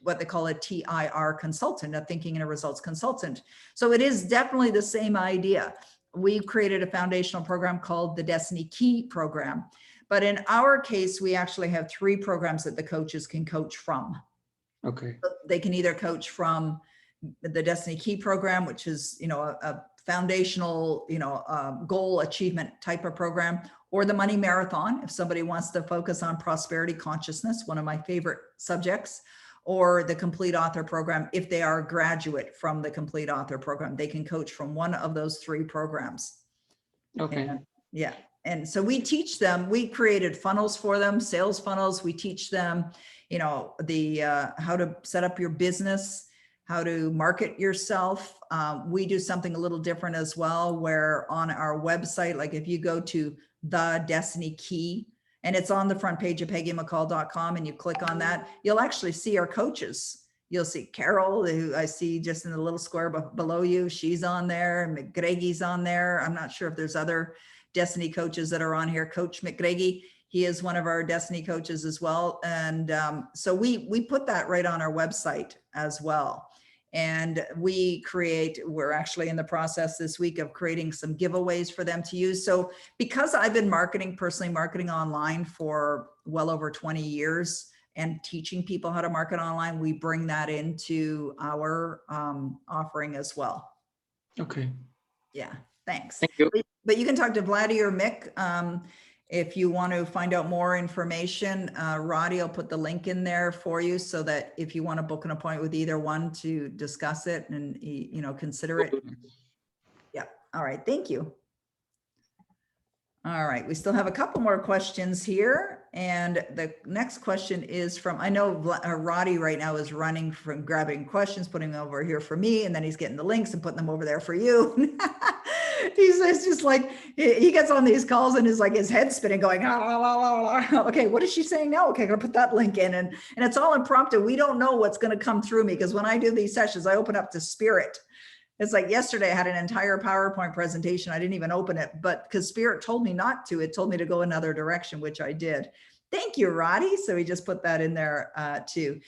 what they call a TIR consultant, a Thinking Into Results consultant. So it is definitely the same idea. We created a foundational program called the Destiny Key program. But in our case, we actually have 3 programs that the coaches can coach from. Okay. They can either coach from the Destiny Key program, which is, a foundational, goal achievement type of program, or the Money Marathon, if somebody wants to focus on prosperity consciousness, one of my favorite subjects, or the Complete Author program. If they are a graduate from the Complete Author program, they can coach from one of those 3 programs. Okay. And, yeah. And so we teach them, we created funnels for them, sales funnels. We teach them, how to set up your business, how to market yourself. We do something a little different as well, where on our website, like if you go to the Destiny Key, and it's on the front page of PeggyMcColl.com, and you click on that, you'll actually see our coaches. You'll see Carol, who I see just in the little square below you. She's on there. McGreggy's on there. I'm not sure if there's other Destiny coaches that are on here. Coach McGreggy, he is one of our Destiny coaches as well. And so we put that right on our website as well. And we're actually in the process this week of creating some giveaways for them to use. So because I've been personally marketing online for well over 20 years and teaching people how to market online, we bring that into our offering as well. Okay. Yeah, thanks. Thank you. But you can talk to Vladdy or Mick if you want to find out more information. Roddy will put the link in there for you, so that if you want to book an appointment with either one to discuss it and, consider it. Yeah. All right. Thank you. All right. We still have a couple more questions here. And the next question is from, I know Roddy right now is running from grabbing questions, putting them over here for me, and then he's getting the links and putting them over there for you. It's just like, he gets on these calls and is like, his head's spinning going, okay, what is she saying now? Okay, I'm gonna put that link in. And it's all impromptu. We don't know what's going to come through me, because when I do these sessions, I open up to spirit. It's like yesterday I had an entire PowerPoint presentation. I didn't even open it, but because Spirit told me not to, it told me to go another direction, which I did. Thank you, Roddy. So we just put that in there too.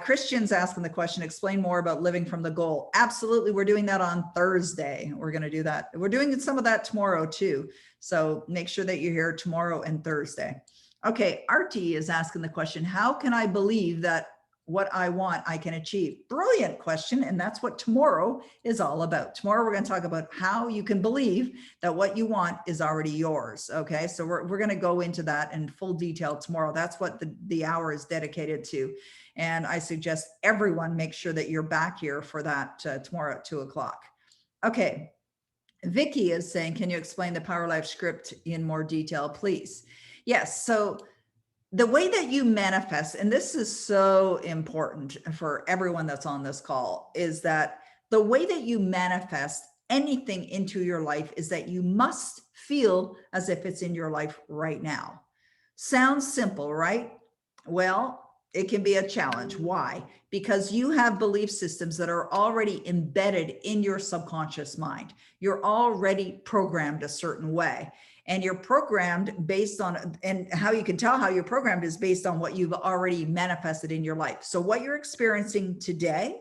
Christian's asking the question, explain more about living from the goal. Absolutely. We're doing that on Thursday. We're going to do that. We're doing some of that tomorrow too. So make sure that you're here tomorrow and Thursday. Okay. Artie is asking the question, how can I believe that what I want, I can achieve? Brilliant question. And that's what tomorrow is all about. Tomorrow, we're going to talk about how you can believe that what you want is already yours. Okay. So we're going to go into that in full detail tomorrow. That's what the hour is dedicated to. And I suggest everyone make sure that you're back here for that tomorrow at 2:00. Okay. Vicky is saying, can you explain the Power Life script in more detail, please? Yes. So the way that you manifest, and this is so important for everyone that's on this call, is that the way that you manifest anything into your life is that you must feel as if it's in your life right now. Sounds simple, right? Well, it can be a challenge. Why? Because you have belief systems that are already embedded in your subconscious mind. You're already programmed a certain way. And you're programmed based on, and how you can tell how you're programmed is based on what you've already manifested in your life. So what you're experiencing today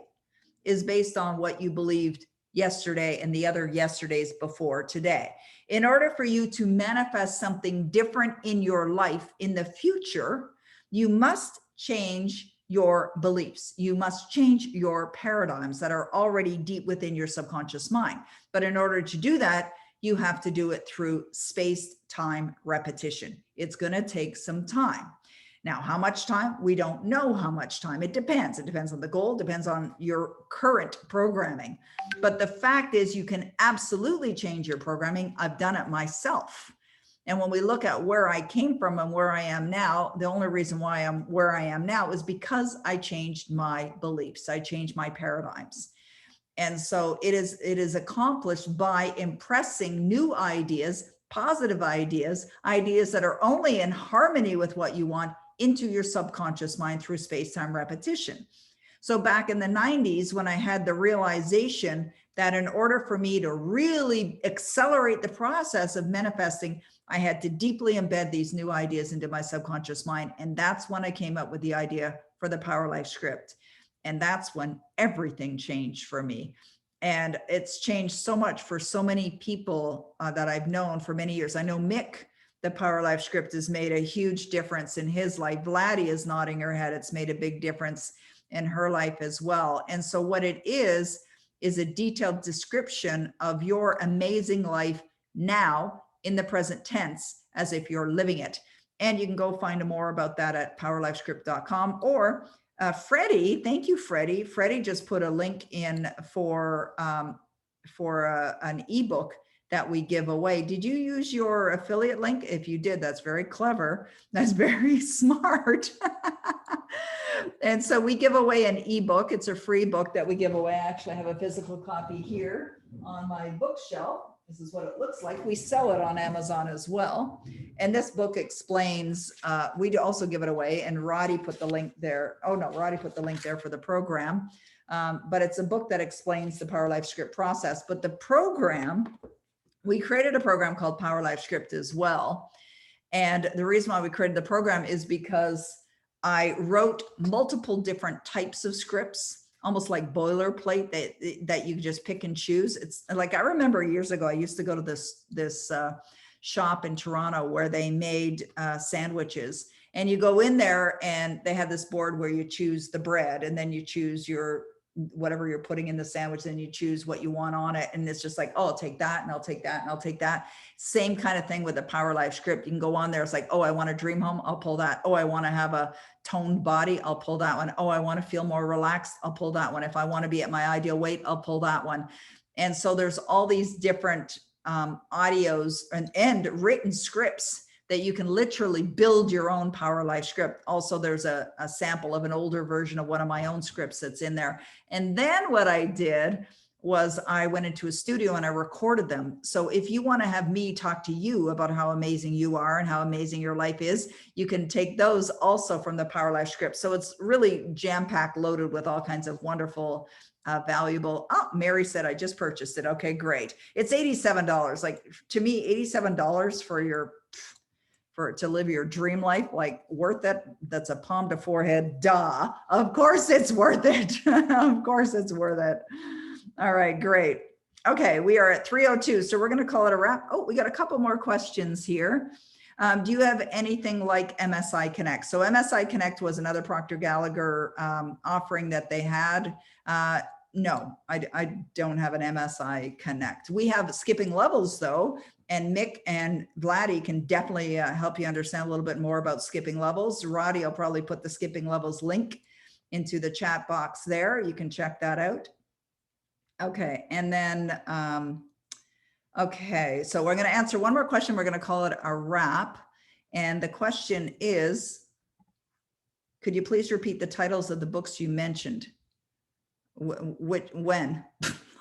is based on what you believed yesterday and the other yesterdays before today. In order for you to manifest something different in your life in the future, you must change your beliefs. You must change your paradigms that are already deep within your subconscious mind. But in order to do that, you have to do it through space-time repetition. It's going to take some time. Now, how much time? We don't know how much time. It depends. It depends on the goal, depends on your current programming. But the fact is, you can absolutely change your programming. I've done it myself. And when we look at where I came from and where I am now, the only reason why I'm where I am now is because I changed my beliefs. I changed my paradigms. And so it is accomplished by impressing new ideas, positive ideas, ideas that are only in harmony with what you want into your subconscious mind through space-time repetition. So back in the 90s, when I had the realization that in order for me to really accelerate the process of manifesting, I had to deeply embed these new ideas into my subconscious mind. And that's when I came up with the idea for the Power Life script. And that's when everything changed for me. And it's changed so much for so many people that I've known for many years. I know Mick, the Power Life script, has made a huge difference in his life. Vladdy is nodding her head. It's made a big difference in her life as well. And so what it is a detailed description of your amazing life now in the present tense, as if you're living it. And you can go find more about that at powerlifescript.com. Or Freddie, thank you, Freddie. Freddie just put a link in for an ebook that we give away. Did you use your affiliate link? If you did, that's very clever. That's very smart. And so we give away an ebook. It's a free book that we give away. I actually have a physical copy here on my bookshelf. This is what it looks like. We sell it on Amazon as well. And this book explains, we also give it away, and Roddy put the link there. Oh no, Roddy put the link there for the program. But it's a book that explains the Power Life script process. But the program, we created a program called Power Life Script as well. And the reason why we created the program is because I wrote multiple different types of scripts, almost like boilerplate that you just pick and choose. It's like, I remember years ago, I used to go to this shop in Toronto where they made sandwiches, and you go in there and they have this board where you choose the bread, and then you choose your whatever you're putting in the sandwich, then you choose what you want on it. And it's just like, oh, I'll take that, and I'll take that, and I'll take that. Same kind of thing with the Power Life script. You can go on there. It's like, oh, I want a dream home. I'll pull that. Oh, I want to have a toned body. I'll pull that one. Oh, I want to feel more relaxed. I'll pull that one. If I want to be at my ideal weight, I'll pull that one. And so there's all these different audios and written scripts that you can literally build your own Power Life script. Also, there's a sample of an older version of one of my own scripts that's in there. And then what I did was I went into a studio and I recorded them. So if you want to have me talk to you about how amazing you are and how amazing your life is, you can take those also from the Power Life script. So it's really jam-packed, loaded with all kinds of wonderful, valuable. Oh, Mary said, I just purchased it. Okay, great. It's $87. Like, to me, $87 to live your dream life, like, worth it. That's a palm to forehead. Duh. Of course it's worth it. Of course it's worth it. All right, great. Okay, we are at 3:02, so we're going to call it a wrap. Oh, we got a couple more questions here. Do you have anything like MSI Connect? So MSI Connect was another Procter Gallagher offering that they had. No, I don't have an MSI Connect. We have Skipping Levels though, and Mick and Vladdy can definitely help you understand a little bit more about Skipping Levels. Roddy will probably put the Skipping Levels link into the chat box there. You can check that out. Okay, and then, okay, so we're going to answer one more question. We're going to call it a wrap. And the question is, could you please repeat the titles of the books you mentioned? When?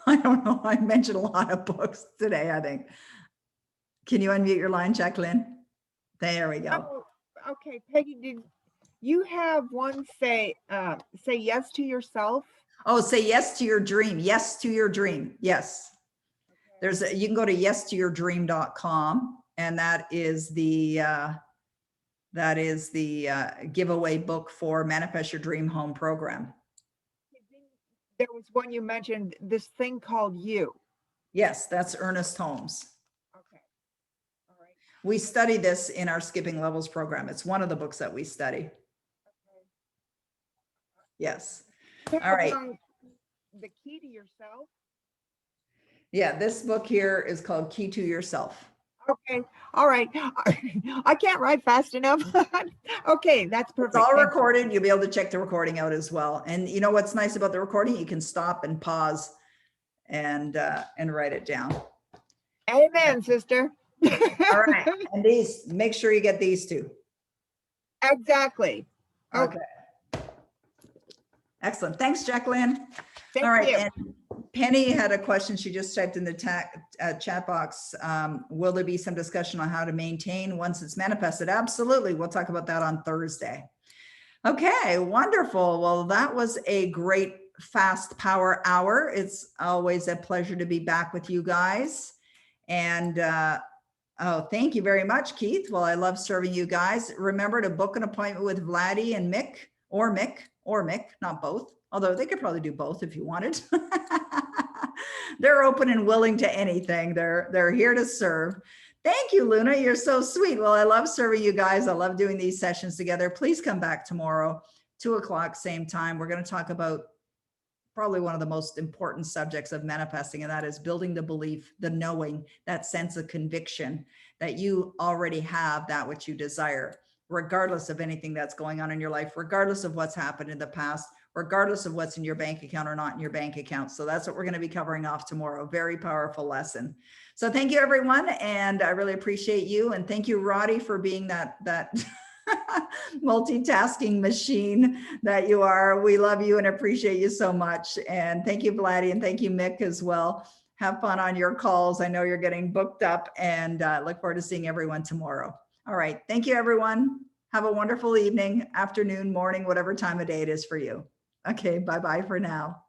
I don't know. I mentioned a lot of books today, I think. Can you unmute your line, Jacqueline? There we go. Oh, okay, Peggy, did you have one say yes to yourself? Oh, say yes to your dream. Yes to your dream. Yes. Okay. You can go to yesToYourDream.com, and that is the giveaway book for Manifest Your Dream Home program. There was one you mentioned, this thing called You. Yes, that's Ernest Holmes. Okay. All right. We study this in our Skipping Levels program. It's one of the books that we study. Okay. Yes. All right. The Key to Yourself. Yeah, this book here is called Key to Yourself. Okay. All right. I can't write fast enough. Okay, that's perfect. It's all recorded. You'll be able to check the recording out as well. And you know what's nice about the recording? You can stop and pause and write it down. Amen, sister. All right. And these, make sure you get these two. Exactly. Okay. Excellent. Thanks, Jacqueline. Thank all right. you. And Penny had a question. She just typed in the chat box. Will there be some discussion on how to maintain once it's manifested? Absolutely. We'll talk about that on Thursday. Okay, wonderful. Well, that was a great fast power hour. It's always a pleasure to be back with you guys. And oh, thank you very much, Keith. Well, I love serving you guys. Remember to book an appointment with Vladdy and Mick, or Mick, not both. Although they could probably do both if you wanted. They're open and willing to anything. They're here to serve. Thank you, Luna. You're so sweet. Well, I love serving you guys. I love doing these sessions together. Please come back tomorrow, 2 o'clock, same time. We're going to talk about probably one of the most important subjects of manifesting, and that is building the belief, the knowing, that sense of conviction that you already have that which you desire, regardless of anything that's going on in your life, regardless of what's happened in the past, regardless of what's in your bank account or not in your bank account. So that's what we're going to be covering off tomorrow. Very powerful lesson. So thank you, everyone. And I really appreciate you. And thank you, Roddy, for being that multitasking machine that you are. We love you and appreciate you so much. And thank you, Vladdy, and thank you, Mick, as well. Have fun on your calls. I know you're getting booked up, and look forward to seeing everyone tomorrow. All right. Thank you, everyone. Have a wonderful evening, afternoon, morning, whatever time of day it is for you. Okay, bye-bye for now.